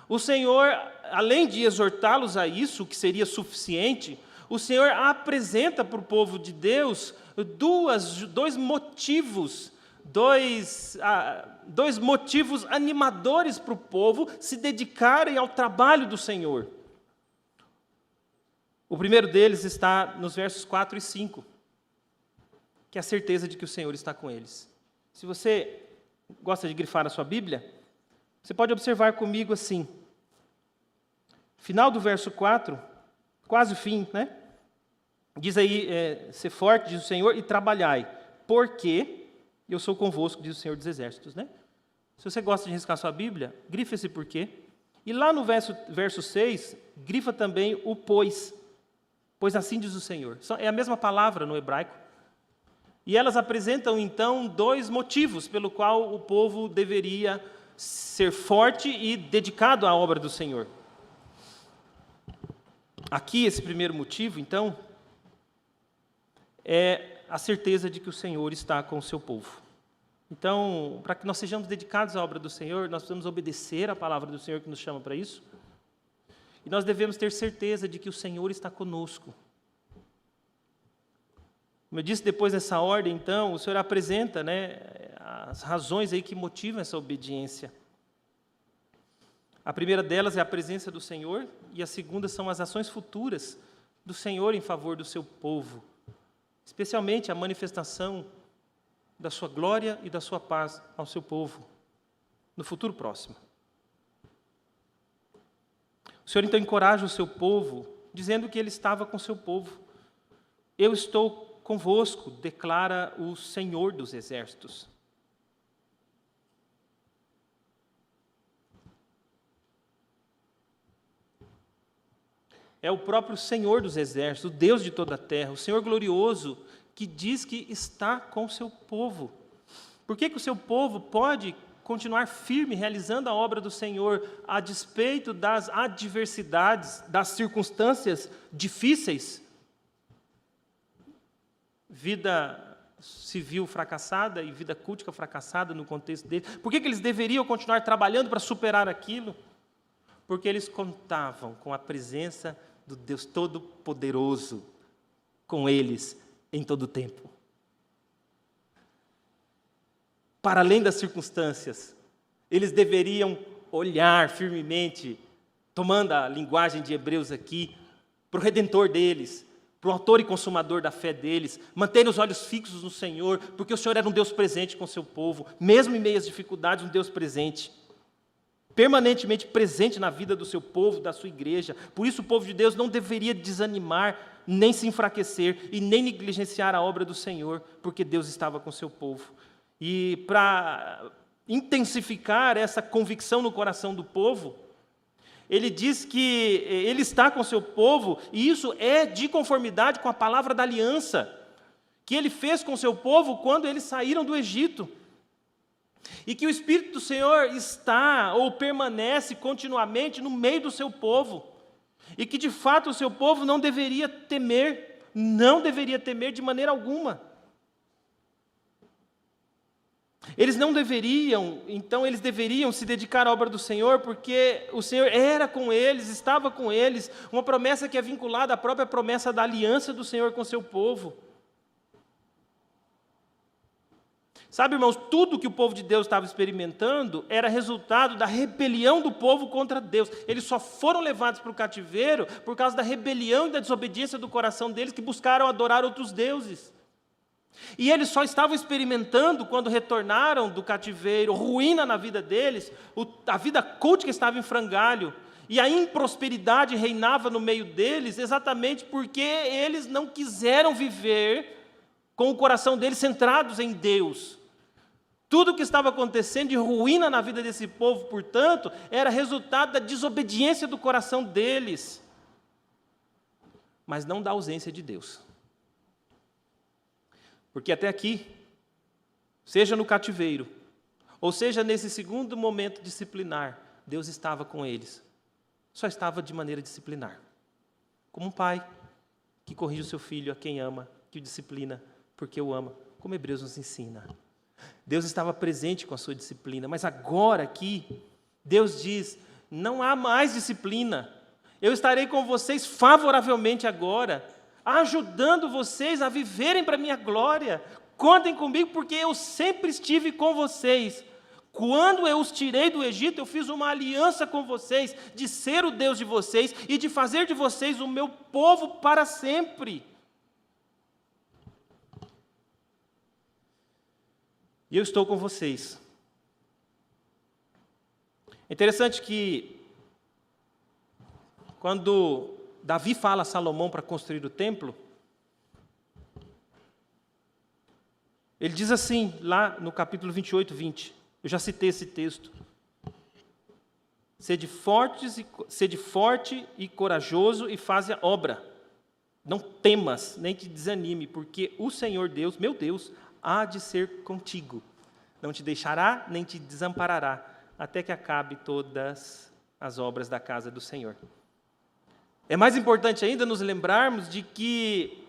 o Senhor, além de exortá-los a isso, que seria suficiente, o Senhor apresenta para o povo de Deus dois motivos animadores para o povo se dedicarem ao trabalho do Senhor. O primeiro deles está nos versos 4 e 5, que é a certeza de que o Senhor está com eles. Se você gosta de grifar a sua Bíblia, você pode observar comigo assim, final do verso 4, quase o fim, né? Diz aí, ser forte, diz o Senhor, e trabalhai, porque eu sou convosco, diz o Senhor dos Exércitos, né? Se você gosta de riscar a sua Bíblia, grifa esse porquê. E lá no verso 6, grifa também o pois assim diz o Senhor. É a mesma palavra no hebraico. E elas apresentam, então, dois motivos pelo qual o povo deveria ser forte e dedicado à obra do Senhor. Aqui, esse primeiro motivo, então, é a certeza de que o Senhor está com o seu povo. Então, para que nós sejamos dedicados à obra do Senhor, nós precisamos obedecer à palavra do Senhor que nos chama para isso. E nós devemos ter certeza de que o Senhor está conosco. Como eu disse, depois dessa ordem, então, o Senhor apresenta, né, as razões aí que motivam essa obediência. A primeira delas é a presença do Senhor, e a segunda são as ações futuras do Senhor em favor do seu povo, especialmente a manifestação da sua glória e da sua paz ao seu povo, no futuro próximo. O Senhor então encoraja o seu povo, dizendo que Ele estava com o seu povo. Eu estou convosco, declara o Senhor dos Exércitos. É o próprio Senhor dos Exércitos, o Deus de toda a terra, o Senhor glorioso, que diz que está com o seu povo. Por que o seu povo pode continuar firme, realizando a obra do Senhor, a despeito das adversidades, das circunstâncias difíceis? Vida civil fracassada e vida cultica fracassada no contexto deles. Por que eles deveriam continuar trabalhando para superar aquilo? Porque eles contavam com a presença do Deus Todo-Poderoso com eles em todo o tempo. Para além das circunstâncias, eles deveriam olhar firmemente, tomando a linguagem de Hebreus aqui, para o Redentor deles, para o autor e consumador da fé deles, manter os olhos fixos no Senhor, porque o Senhor era um Deus presente com o seu povo, mesmo em meio às dificuldades, um Deus presente, permanentemente presente na vida do seu povo, da sua igreja. Por isso o povo de Deus não deveria desanimar, nem se enfraquecer e nem negligenciar a obra do Senhor, porque Deus estava com o seu povo. E para intensificar essa convicção no coração do povo, ele diz que ele está com o seu povo, e isso é de conformidade com a palavra da aliança que ele fez com o seu povo quando eles saíram do Egito. E que o Espírito do Senhor está ou permanece continuamente no meio do seu povo. E que, de fato, o seu povo não deveria temer de maneira alguma. Eles não deveriam, então eles deveriam se dedicar à obra do Senhor, porque o Senhor era com eles, estava com eles, uma promessa que é vinculada à própria promessa da aliança do Senhor com o seu povo. Sabe, irmãos, tudo que o povo de Deus estava experimentando era resultado da rebelião do povo contra Deus. Eles só foram levados para o cativeiro por causa da rebelião e da desobediência do coração deles, que buscaram adorar outros deuses. E eles só estavam experimentando, quando retornaram do cativeiro, ruína na vida deles, a vida cultica estava em frangalho, e a improsperidade reinava no meio deles, exatamente porque eles não quiseram viver com o coração deles centrados em Deus. Tudo o que estava acontecendo de ruína na vida desse povo, portanto, era resultado da desobediência do coração deles, mas não da ausência de Deus. Porque até aqui, seja no cativeiro, ou seja nesse segundo momento disciplinar, Deus estava com eles. Só estava de maneira disciplinar. Como um pai que corrige o seu filho a quem ama, que o disciplina porque o ama, como Hebreus nos ensina. Deus estava presente com a sua disciplina, mas agora aqui, Deus diz, não há mais disciplina. Eu estarei com vocês favoravelmente agora, ajudando vocês a viverem para a minha glória. Contem comigo, porque eu sempre estive com vocês. Quando eu os tirei do Egito, eu fiz uma aliança com vocês, de ser o Deus de vocês e de fazer de vocês o meu povo para sempre. E eu estou com vocês. É interessante que, quando Davi fala a Salomão para construir o templo, ele diz assim, lá no capítulo 28, 20, eu já citei esse texto: sede forte e corajoso e faze a obra. Não temas, nem te desanime, porque o Senhor Deus, meu Deus, há de ser contigo. Não te deixará, nem te desamparará, até que acabe todas as obras da casa do Senhor. É mais importante ainda nos lembrarmos de que,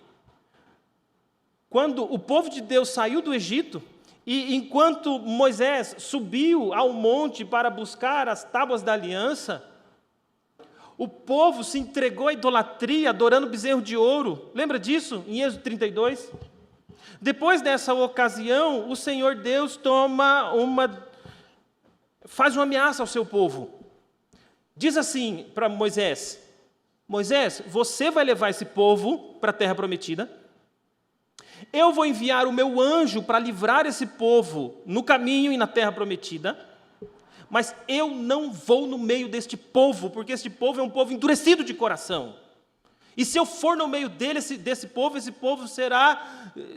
quando o povo de Deus saiu do Egito, e enquanto Moisés subiu ao monte para buscar as tábuas da aliança, o povo se entregou à idolatria, adorando bezerro de ouro. Lembra disso, em Êxodo 32? Depois dessa ocasião, o Senhor Deus faz uma ameaça ao seu povo. Diz assim para Moisés: Moisés, você vai levar esse povo para a terra prometida. Eu vou enviar o meu anjo para livrar esse povo no caminho e na terra prometida. Mas eu não vou no meio deste povo, porque este povo é um povo endurecido de coração. E se eu for no meio desse povo, esse povo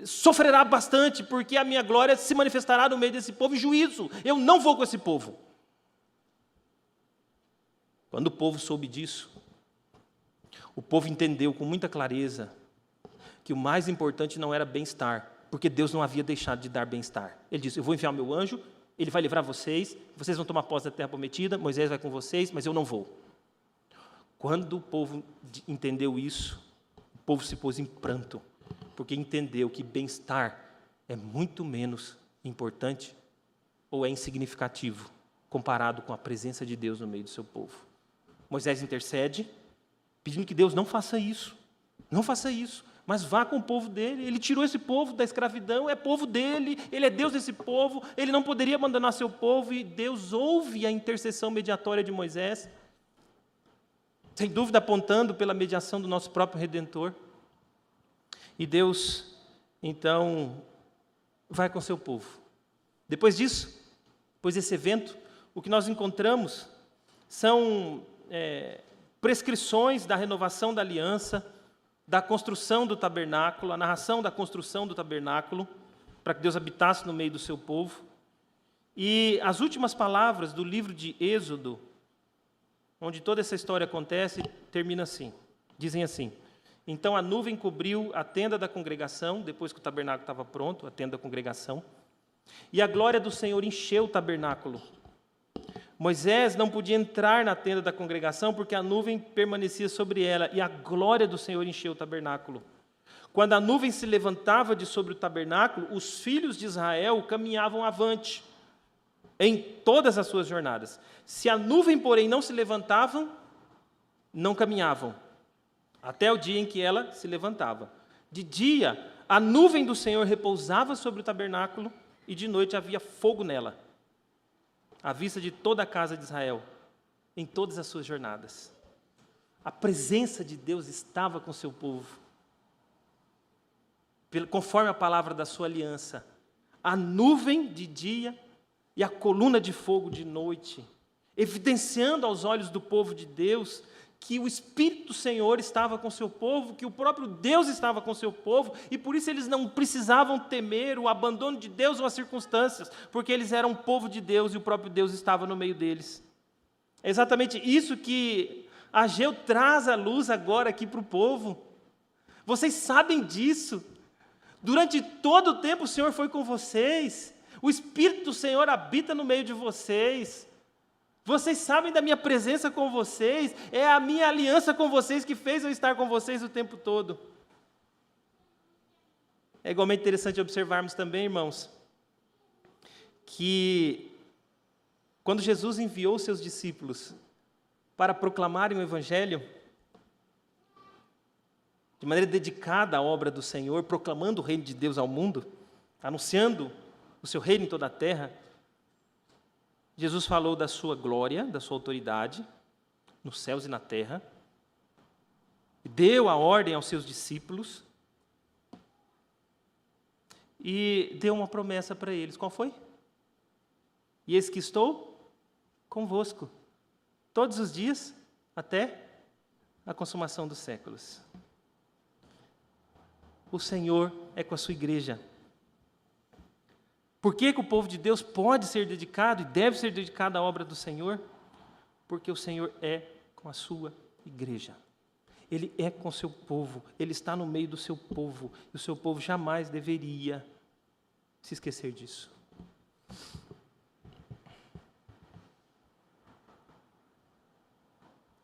sofrerá bastante, porque a minha glória se manifestará no meio desse povo em juízo. Eu não vou com esse povo. Quando o povo soube disso, o povo entendeu com muita clareza que o mais importante não era bem-estar, porque Deus não havia deixado de dar bem-estar. Ele disse: eu vou enviar o meu anjo, ele vai livrar vocês, vocês vão tomar posse da terra prometida, Moisés vai com vocês, mas eu não vou. Quando o povo entendeu isso, o povo se pôs em pranto, porque entendeu que bem-estar é muito menos importante ou é insignificativo comparado com a presença de Deus no meio do seu povo. Moisés intercede, pedindo que Deus não faça isso, mas vá com o povo dele. Ele tirou esse povo da escravidão, é povo dele, ele é Deus desse povo, ele não poderia abandonar seu povo, e Deus ouve a intercessão mediatória de Moisés, sem dúvida apontando pela mediação do nosso próprio Redentor. E Deus, então, vai com seu povo. Depois disso, depois desse evento, o que nós encontramos são prescrições da renovação da aliança, da construção do tabernáculo, a narração da construção do tabernáculo, para que Deus habitasse no meio do seu povo. E as últimas palavras do livro de Êxodo, onde toda essa história acontece, termina assim, dizem assim: então a nuvem cobriu a tenda da congregação, depois que o tabernáculo estava pronto, a tenda da congregação, e a glória do Senhor encheu o tabernáculo. Moisés não podia entrar na tenda da congregação, porque a nuvem permanecia sobre ela, e a glória do Senhor encheu o tabernáculo. Quando a nuvem se levantava de sobre o tabernáculo, os filhos de Israel caminhavam avante, em todas as suas jornadas. Se a nuvem, porém, não se levantava, não caminhavam, até o dia em que ela se levantava. De dia, a nuvem do Senhor repousava sobre o tabernáculo, e de noite havia fogo nela, à vista de toda a casa de Israel, em todas as suas jornadas. A presença de Deus estava com o seu povo. conforme a palavra da sua aliança, a nuvem de dia e a coluna de fogo de noite, evidenciando aos olhos do povo de Deus que o Espírito do Senhor estava com o seu povo, que o próprio Deus estava com o seu povo, e por isso eles não precisavam temer o abandono de Deus ou as circunstâncias, porque eles eram o povo de Deus e o próprio Deus estava no meio deles. É exatamente isso que Ageu traz à luz agora aqui para o povo. Vocês sabem disso. Durante todo o tempo o Senhor foi com vocês. O Espírito do Senhor habita no meio de vocês. Vocês sabem da minha presença com vocês. É a minha aliança com vocês que fez eu estar com vocês o tempo todo. É igualmente interessante observarmos também, irmãos, que quando Jesus enviou seus discípulos para proclamarem o Evangelho, de maneira dedicada à obra do Senhor, proclamando o reino de Deus ao mundo, anunciando o seu reino em toda a terra, Jesus falou da sua glória, da sua autoridade, nos céus e na terra, e deu a ordem aos seus discípulos, e deu uma promessa para eles. Qual foi? E eis que estou convosco, todos os dias, até a consumação dos séculos. O Senhor é com a sua igreja. Por que o povo de Deus pode ser dedicado e deve ser dedicado à obra do Senhor? Porque o Senhor é com a sua igreja. Ele é com o seu povo, Ele está no meio do seu povo, e o seu povo jamais deveria se esquecer disso.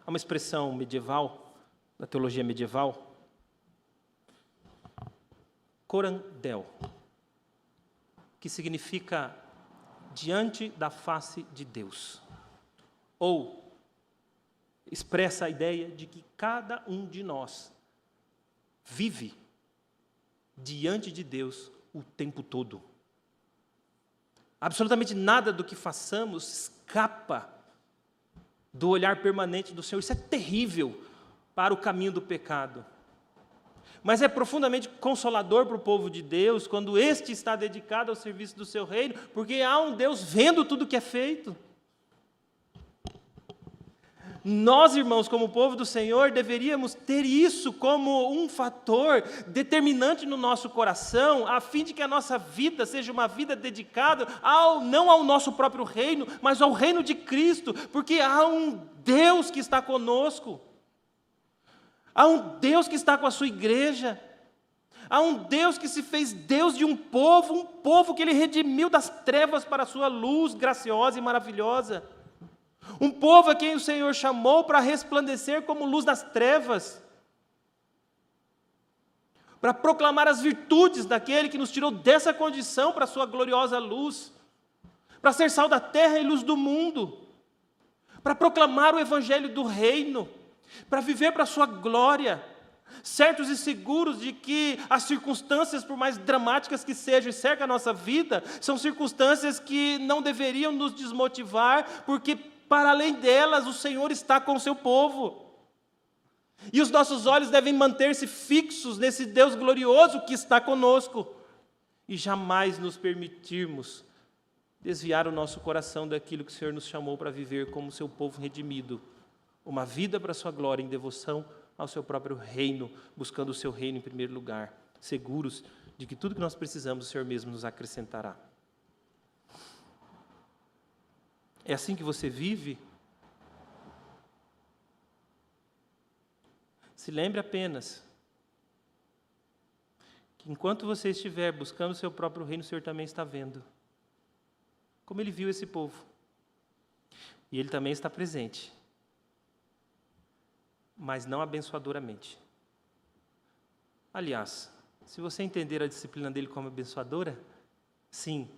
Há uma expressão medieval, da teologia medieval, coram Deo, que significa diante da face de Deus, ou expressa a ideia de que cada um de nós vive diante de Deus o tempo todo. Absolutamente nada do que façamos escapa do olhar permanente do Senhor. Isso é terrível para o caminho do pecado. Mas é profundamente consolador para o povo de Deus quando este está dedicado ao serviço do seu reino, porque há um Deus vendo tudo o que é feito. Nós, irmãos, como povo do Senhor, deveríamos ter isso como um fator determinante no nosso coração, a fim de que a nossa vida seja uma vida dedicada não ao nosso próprio reino, mas ao reino de Cristo, porque há um Deus que está conosco. Há um Deus que está com a sua igreja. Há um Deus que se fez Deus de um povo que Ele redimiu das trevas para a sua luz graciosa e maravilhosa. Um povo a quem o Senhor chamou para resplandecer como luz das trevas, para proclamar as virtudes daquele que nos tirou dessa condição para a sua gloriosa luz, para ser sal da terra e luz do mundo, para proclamar o evangelho do reino, para viver para a sua glória, certos e seguros de que as circunstâncias, por mais dramáticas que sejam e cercam a nossa vida, são circunstâncias que não deveriam nos desmotivar, porque para além delas o Senhor está com o seu povo. E os nossos olhos devem manter-se fixos nesse Deus glorioso que está conosco, e jamais nos permitirmos desviar o nosso coração daquilo que o Senhor nos chamou para viver como seu povo redimido, uma vida para a sua glória em devoção ao seu próprio reino, buscando o seu reino em primeiro lugar, seguros de que tudo que nós precisamos o Senhor mesmo nos acrescentará. É assim que você vive? Se lembre apenas que enquanto você estiver buscando o seu próprio reino, o Senhor também está vendo. Como Ele viu esse povo. E Ele também está presente. Mas não abençoadoramente. Aliás, se você entender a disciplina dele como abençoadora, sim,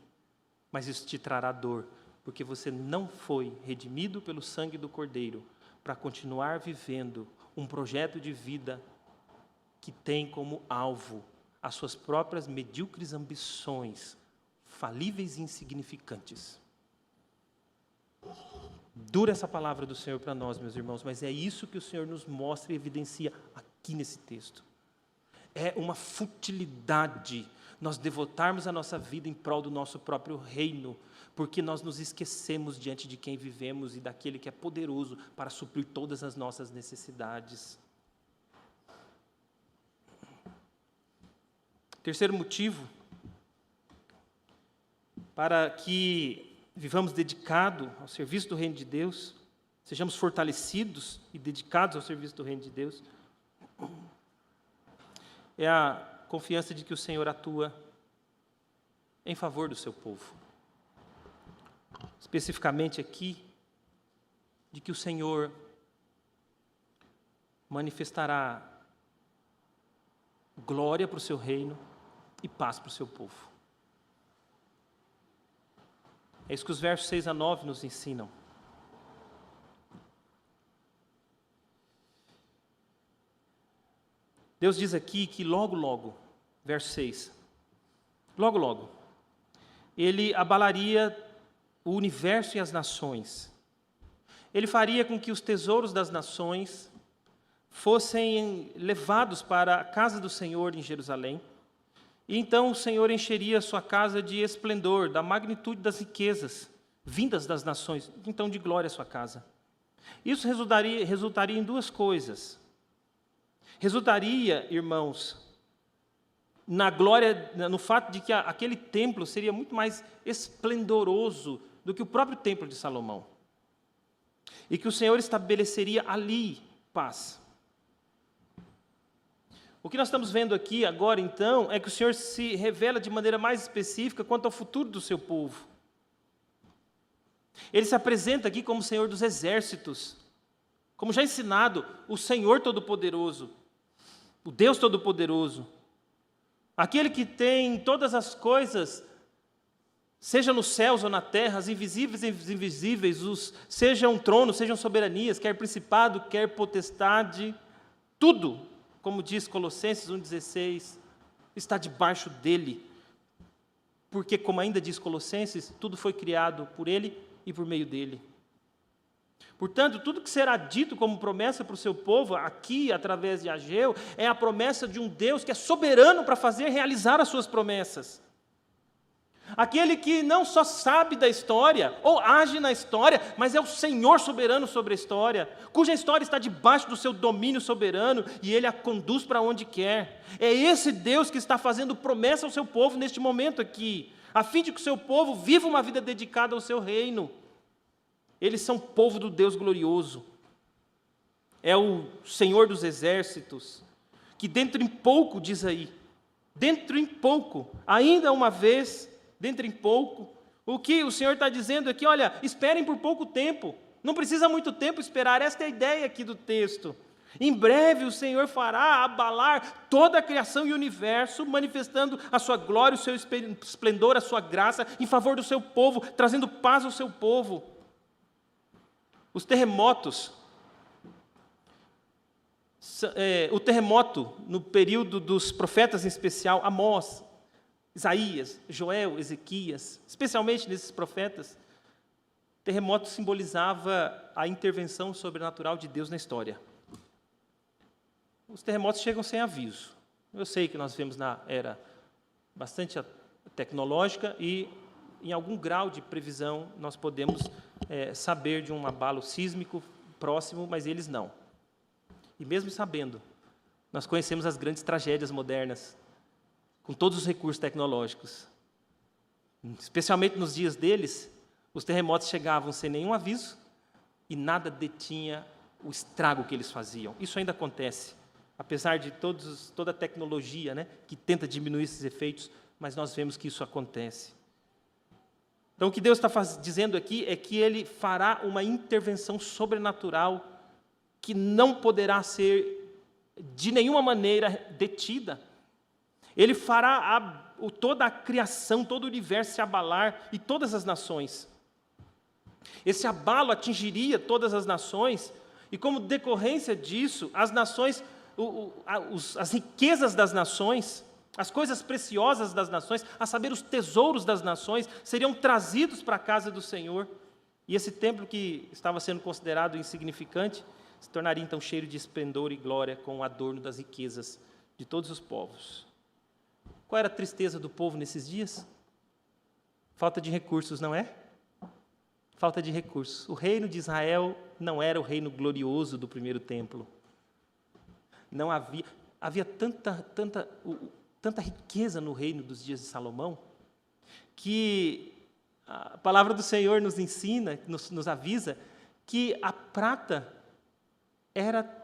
mas isso te trará dor, porque você não foi redimido pelo sangue do Cordeiro para continuar vivendo um projeto de vida que tem como alvo as suas próprias medíocres ambições, falíveis e insignificantes. Dura essa palavra do Senhor para nós, meus irmãos, mas é isso que o Senhor nos mostra e evidencia aqui nesse texto. É uma futilidade nós devotarmos a nossa vida em prol do nosso próprio reino, porque nós nos esquecemos diante de quem vivemos e daquele que é poderoso para suprir todas as nossas necessidades. Terceiro motivo, para que vivamos dedicados ao serviço do reino de Deus, sejamos fortalecidos e dedicados ao serviço do reino de Deus, é a confiança de que o Senhor atua em favor do seu povo. Especificamente aqui, de que o Senhor manifestará glória para o seu reino e paz para o seu povo. É isso que os versos 6 a 9 nos ensinam. Deus diz aqui que logo, verso 6, logo, Ele abalaria o universo e as nações. Ele faria com que os tesouros das nações fossem levados para a casa do Senhor em Jerusalém. E então o Senhor encheria a sua casa de esplendor, da magnitude das riquezas vindas das nações, então de glória a sua casa. Isso resultaria em duas coisas. Resultaria, irmãos, na glória, no fato de que aquele templo seria muito mais esplendoroso do que o próprio templo de Salomão. E que o Senhor estabeleceria ali paz. O que nós estamos vendo aqui agora, então, é que o Senhor se revela de maneira mais específica quanto ao futuro do seu povo. Ele se apresenta aqui como o Senhor dos exércitos, como já ensinado, o Senhor Todo-Poderoso, o Deus Todo-Poderoso, aquele que tem todas as coisas, seja nos céus ou na terra, as invisíveis e os invisíveis, sejam tronos, sejam soberanias, quer principado, quer potestade, tudo, como diz Colossenses 1,16, está debaixo dele. Porque, como ainda diz Colossenses, tudo foi criado por ele e por meio dele. Portanto, tudo que será dito como promessa para o seu povo, aqui, através de Ageu, é a promessa de um Deus que é soberano para fazer realizar as suas promessas. Aquele que não só sabe da história, ou age na história, mas é o Senhor soberano sobre a história, cuja história está debaixo do seu domínio soberano, e Ele a conduz para onde quer. É esse Deus que está fazendo promessa ao seu povo neste momento aqui, a fim de que o seu povo viva uma vida dedicada ao seu reino. Eles são povo do Deus glorioso. É o Senhor dos exércitos, que dentro em pouco, diz aí, dentro em pouco, ainda uma vez, dentro em pouco, o que o Senhor está dizendo aqui, olha, esperem por pouco tempo, não precisa muito tempo esperar, esta é a ideia aqui do texto. Em breve o Senhor fará abalar toda a criação e o universo, manifestando a sua glória, o seu esplendor, a sua graça, em favor do seu povo, trazendo paz ao seu povo. Os terremotos, o terremoto no período dos profetas em especial, Amós, Isaías, Joel, Ezequias, especialmente nesses profetas, terremoto simbolizava a intervenção sobrenatural de Deus na história. Os terremotos chegam sem aviso. Eu sei que nós vivemos na era bastante tecnológica e, em algum grau de previsão, nós podemos saber de um abalo sísmico próximo, mas eles não. E mesmo sabendo, nós conhecemos as grandes tragédias modernas, com todos os recursos tecnológicos. Especialmente nos dias deles, os terremotos chegavam sem nenhum aviso e nada detinha o estrago que eles faziam. Isso ainda acontece, apesar de toda a tecnologia, né, que tenta diminuir esses efeitos, mas nós vemos que isso acontece. Então, o que Deus está dizendo aqui é que Ele fará uma intervenção sobrenatural que não poderá ser, de nenhuma maneira, detida. Ele fará toda a criação, todo o universo se abalar e todas as nações. Esse abalo atingiria todas as nações e, como decorrência disso, as nações, as riquezas das nações, as coisas preciosas das nações, a saber, os tesouros das nações, seriam trazidos para a casa do Senhor. E esse templo que estava sendo considerado insignificante, se tornaria então cheio de esplendor e glória com o adorno das riquezas de todos os povos. Qual era a tristeza do povo nesses dias? Falta de recursos, não é? Falta de recursos. O reino de Israel não era o reino glorioso do primeiro templo. Não havia tanta riqueza no reino dos dias de Salomão, que a palavra do Senhor nos ensina, nos avisa, que a prata era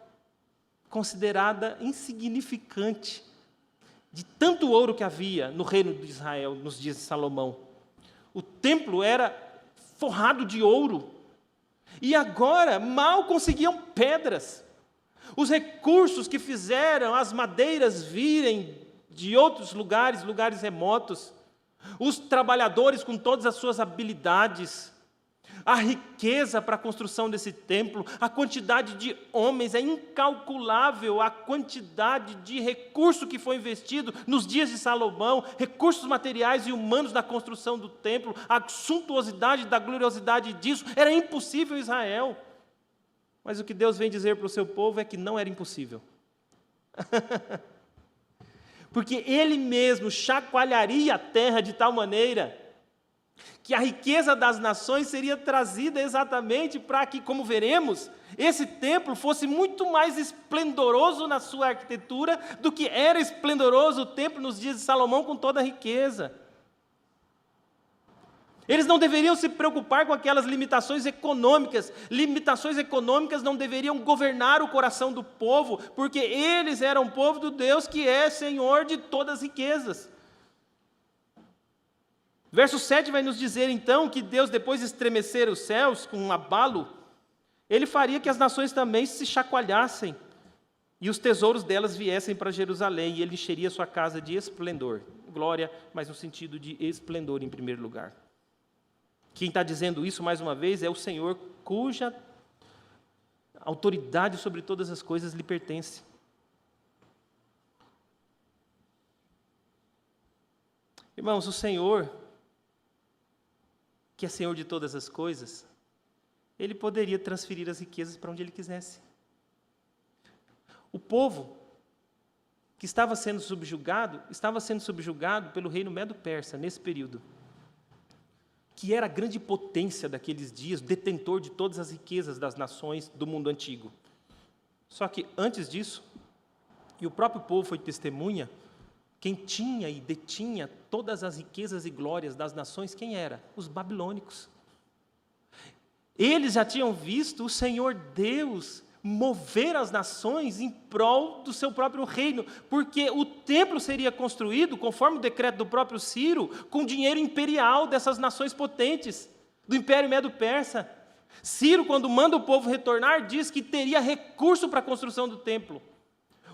considerada insignificante de tanto ouro que havia no reino de Israel nos dias de Salomão. O templo era forrado de ouro, e agora mal conseguiam pedras. Os recursos que fizeram as madeiras virem de outros lugares remotos, os trabalhadores com todas as suas habilidades, a riqueza para a construção desse templo, a quantidade de homens, é incalculável a quantidade de recurso que foi investido nos dias de Salomão, recursos materiais e humanos da construção do templo, a suntuosidade da gloriosidade disso, era impossível em Israel. Mas o que Deus vem dizer para o seu povo é que não era impossível. Porque Ele mesmo chacoalharia a terra de tal maneira que a riqueza das nações seria trazida exatamente para que, como veremos, esse templo fosse muito mais esplendoroso na sua arquitetura do que era esplendoroso o templo nos dias de Salomão com toda a riqueza. Eles não deveriam se preocupar com aquelas limitações econômicas. Limitações econômicas não deveriam governar o coração do povo, porque eles eram o povo do Deus que é Senhor de todas as riquezas. Verso 7 vai nos dizer então que Deus, depois de estremecer os céus com um abalo, Ele faria que as nações também se chacoalhassem e os tesouros delas viessem para Jerusalém, e Ele encheria sua casa de esplendor. Glória, mas no sentido de esplendor em primeiro lugar. Quem está dizendo isso, mais uma vez, é o Senhor, cuja autoridade sobre todas as coisas lhe pertence. Irmãos, o Senhor, que é Senhor de todas as coisas, Ele poderia transferir as riquezas para onde Ele quisesse. O povo que estava sendo subjugado pelo reino Medo-Persa nesse período, que era a grande potência daqueles dias, detentor de todas as riquezas das nações do mundo antigo. Só que antes disso, e o próprio povo foi testemunha, quem tinha e detinha todas as riquezas e glórias das nações, quem era? Os babilônicos. Eles já tinham visto o Senhor Deus mover as nações em prol do seu próprio reino, porque o templo seria construído, conforme o decreto do próprio Ciro, com dinheiro imperial dessas nações potentes, do Império Medo-Persa. Ciro, quando manda o povo retornar, diz que teria recurso para a construção do templo.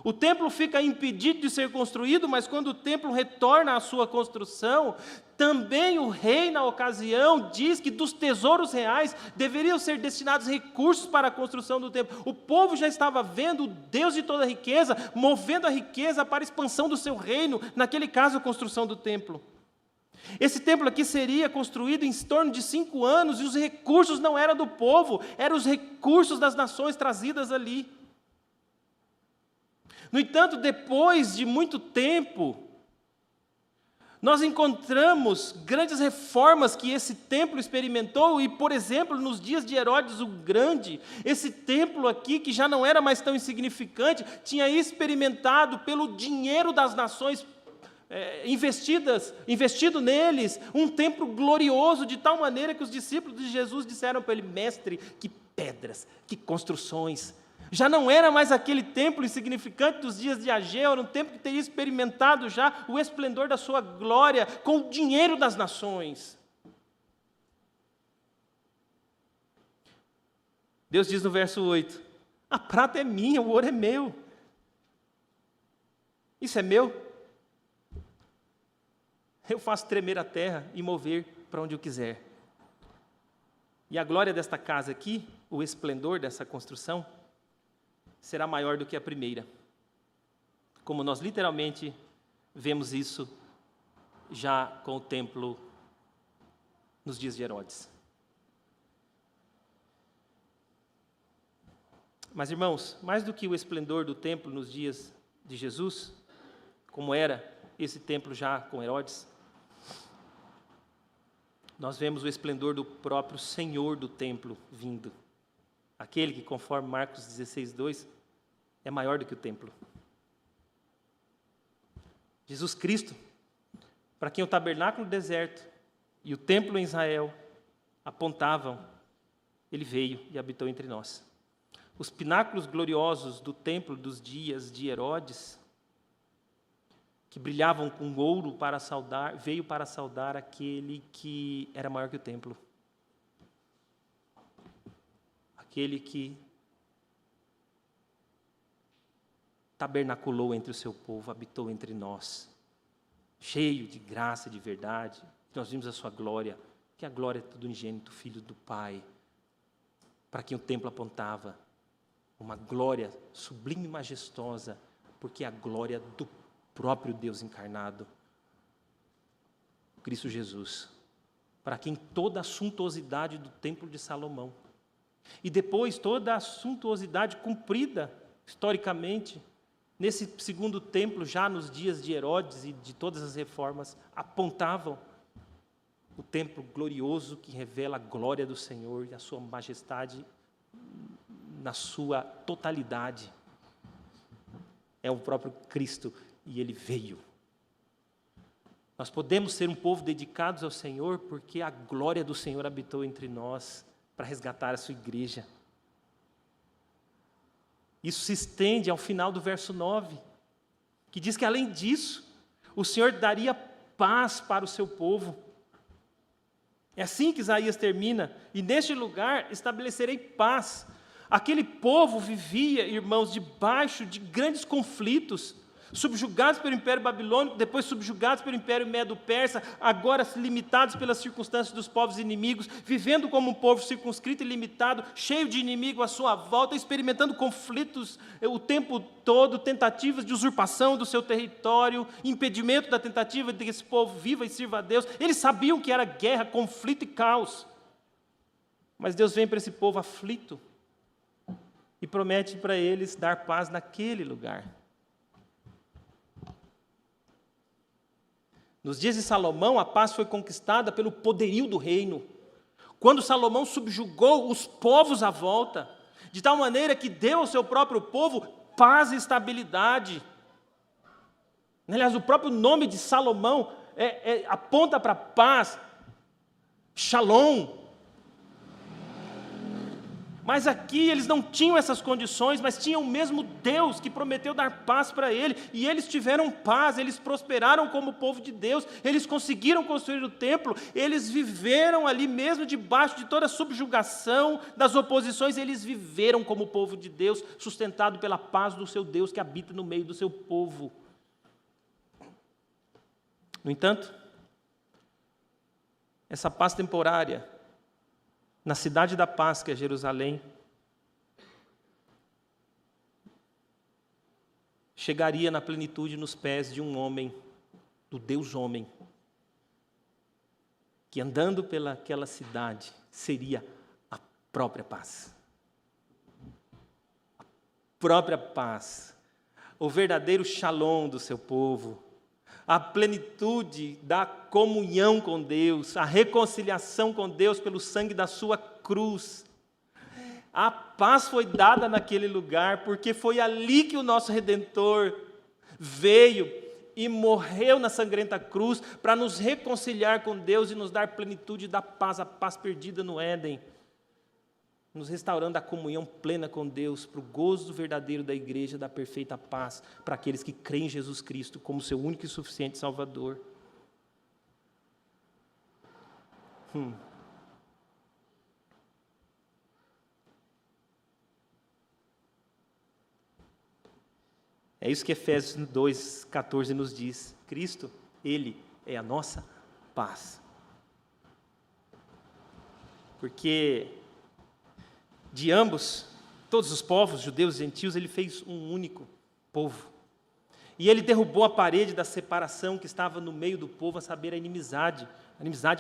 O templo fica impedido de ser construído, mas quando o templo retorna à sua construção, também o rei, na ocasião, diz que dos tesouros reais deveriam ser destinados recursos para a construção do templo. O povo já estava vendo o Deus de toda a riqueza, movendo a riqueza para a expansão do seu reino, naquele caso, a construção do templo. Esse templo aqui seria construído em torno de 5 anos, e os recursos não eram do povo, eram os recursos das nações trazidas ali. No entanto, depois de muito tempo, nós encontramos grandes reformas que esse templo experimentou, e, por exemplo, nos dias de Herodes o Grande, esse templo aqui, que já não era mais tão insignificante, tinha experimentado pelo dinheiro das nações investido neles, um templo glorioso, de tal maneira que os discípulos de Jesus disseram para ele: mestre, que pedras, que construções. Já não era mais aquele templo insignificante dos dias de Ageu, era um templo que teria experimentado já o esplendor da sua glória com o dinheiro das nações. Deus diz no verso 8, a prata é minha, o ouro é meu. Isso é meu? Eu faço tremer a terra e mover para onde eu quiser. E a glória desta casa aqui, o esplendor dessa construção, será maior do que a primeira. Como nós literalmente vemos isso já com o templo nos dias de Herodes. Mas, irmãos, mais do que o esplendor do templo nos dias de Jesus, como era esse templo já com Herodes, nós vemos o esplendor do próprio Senhor do templo vindo. Aquele que, conforme Marcos 16:2, é maior do que o templo. Jesus Cristo, para quem o tabernáculo no deserto e o templo em Israel apontavam, ele veio e habitou entre nós. Os pináculos gloriosos do templo dos dias de Herodes, que brilhavam com ouro para saudar, veio para saudar aquele que era maior que o templo. Aquele que tabernaculou entre o seu povo, habitou entre nós, cheio de graça e de verdade. Nós vimos a sua glória, que é a glória do unigênito Filho do Pai, para quem o templo apontava, uma glória sublime e majestosa, porque é a glória do próprio Deus encarnado, Cristo Jesus, para quem toda a suntuosidade do templo de Salomão, e depois toda a suntuosidade cumprida historicamente, nesse segundo templo, já nos dias de Herodes e de todas as reformas, apontavam o templo glorioso que revela a glória do Senhor e a sua majestade na sua totalidade. É o próprio Cristo e Ele veio. Nós podemos ser um povo dedicados ao Senhor porque a glória do Senhor habitou entre nós para resgatar a sua igreja. Isso se estende ao final do verso 9, que diz que além disso, o Senhor daria paz para o seu povo. É assim que Isaías termina: e neste lugar estabelecerei paz. Aquele povo vivia, irmãos, debaixo de grandes conflitos, subjugados pelo Império Babilônico, depois subjugados pelo Império Medo-Persa, agora limitados pelas circunstâncias dos povos inimigos, vivendo como um povo circunscrito e limitado, cheio de inimigo à sua volta, experimentando conflitos o tempo todo, tentativas de usurpação do seu território, impedimento da tentativa de que esse povo viva e sirva a Deus. Eles sabiam que era guerra, conflito e caos. Mas Deus vem para esse povo aflito e promete para eles dar paz naquele lugar. Nos dias de Salomão, a paz foi conquistada pelo poderio do reino. Quando Salomão subjugou os povos à volta, de tal maneira que deu ao seu próprio povo paz e estabilidade. Aliás, o próprio nome de Salomão aponta para paz, Shalom. Mas aqui eles não tinham essas condições, mas tinham o mesmo Deus que prometeu dar paz para ele, e eles tiveram paz, eles prosperaram como povo de Deus, eles conseguiram construir o templo, eles viveram ali mesmo debaixo de toda a subjugação, das oposições, eles viveram como povo de Deus, sustentado pela paz do seu Deus que habita no meio do seu povo. No entanto, essa paz temporária, na cidade da paz, que é Jerusalém, chegaria na plenitude nos pés de um homem, do Deus homem, que andando pelaquela cidade seria a própria paz. A própria paz, o verdadeiro shalom do seu povo, a plenitude da comunhão com Deus, a reconciliação com Deus pelo sangue da sua cruz. A paz foi dada naquele lugar, porque foi ali que o nosso Redentor veio e morreu na sangrenta cruz para nos reconciliar com Deus e nos dar plenitude da paz, a paz perdida no Éden, nos restaurando a comunhão plena com Deus, para o gozo verdadeiro da igreja, da perfeita paz, para aqueles que creem em Jesus Cristo como seu único e suficiente Salvador. É isso que Efésios 2,14 nos diz. Cristo, Ele é a nossa paz. Porque de ambos, todos os povos, judeus e gentios, Ele fez um único povo. E Ele derrubou a parede da separação que estava no meio do povo, a saber, a inimizade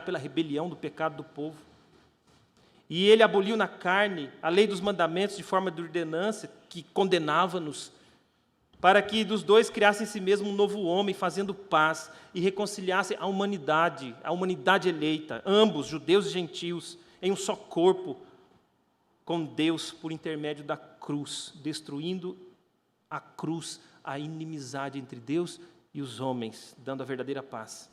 pela rebelião do pecado do povo. E Ele aboliu na carne a lei dos mandamentos de forma de ordenança que condenava-nos para que dos dois criasse em si mesmo um novo homem, fazendo paz, e reconciliasse a humanidade eleita, ambos, judeus e gentios, em um só corpo, com Deus por intermédio da cruz, destruindo a cruz, a inimizade entre Deus e os homens, dando a verdadeira paz.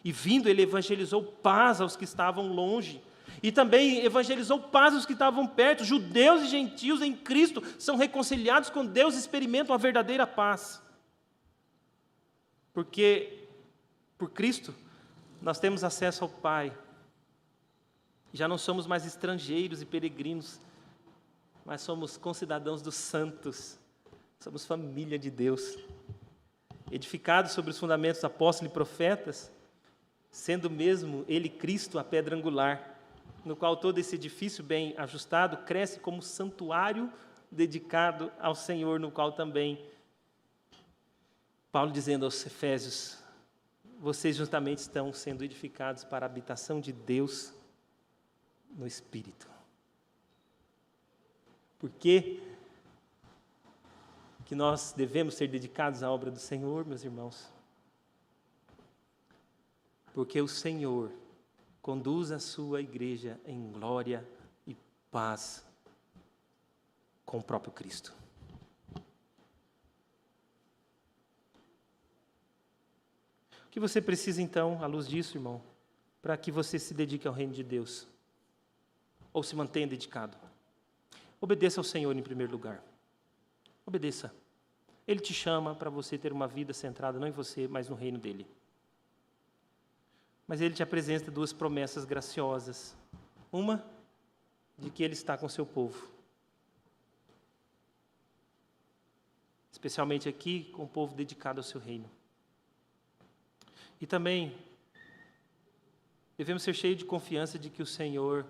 E vindo, ele evangelizou paz aos que estavam longe, e também evangelizou paz aos que estavam perto. Judeus e gentios em Cristo são reconciliados com Deus e experimentam a verdadeira paz. Porque, por Cristo, nós temos acesso ao Pai. Já não somos mais estrangeiros e peregrinos, mas somos concidadãos dos santos. Somos família de Deus. Edificados sobre os fundamentos dos apóstolos e profetas, sendo mesmo Ele, Cristo, a pedra angular, no qual todo esse edifício bem ajustado cresce como santuário dedicado ao Senhor, no qual também, Paulo dizendo aos Efésios, vocês justamente estão sendo edificados para a habitação de Deus no Espírito. Por que nós devemos ser dedicados à obra do Senhor, meus irmãos? Porque o Senhor conduz a sua igreja em glória e paz com o próprio Cristo. O que você precisa então, à luz disso, irmão, para que você se dedique ao reino de Deus? Ou se mantenha dedicado? Obedeça ao Senhor em primeiro lugar. Obedeça. Ele te chama para você ter uma vida centrada não em você, mas no reino dele. Mas ele te apresenta duas promessas graciosas. Uma, de que ele está com o seu povo. Especialmente aqui, com o povo dedicado ao seu reino. E também, devemos ser cheios de confiança de que o Senhor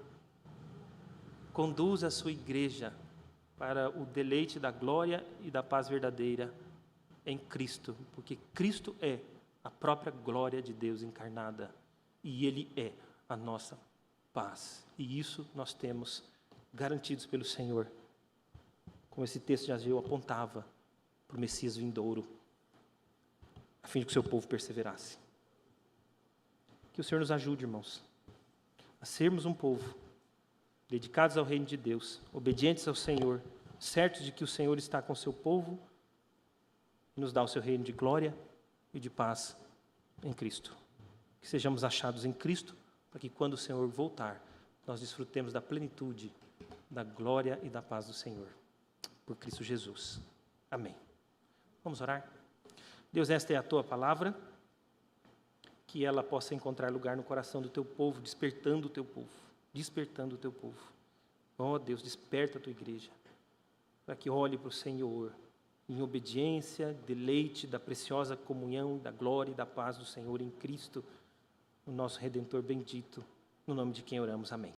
conduz a sua igreja para o deleite da glória e da paz verdadeira em Cristo. Porque Cristo é a própria glória de Deus encarnada. E Ele é a nossa paz. E isso nós temos garantidos pelo Senhor. Como esse texto de Ageu apontava para o Messias vindouro, a fim de que o seu povo perseverasse. Que o Senhor nos ajude, irmãos, a sermos um povo dedicados ao reino de Deus, obedientes ao Senhor, certos de que o Senhor está com o seu povo e nos dá o seu reino de glória e de paz em Cristo. Que sejamos achados em Cristo, para que quando o Senhor voltar, nós desfrutemos da plenitude, da glória e da paz do Senhor. Por Cristo Jesus. Amém. Vamos orar? Deus, esta é a Tua palavra, que ela possa encontrar lugar no coração do Teu povo, despertando o Teu povo. Despertando o Teu povo. Ó Deus, desperta a Tua igreja, para que olhe para o Senhor, em obediência, deleite da preciosa comunhão, da glória e da paz do Senhor em Cristo, o nosso Redentor bendito, no nome de quem oramos. Amém.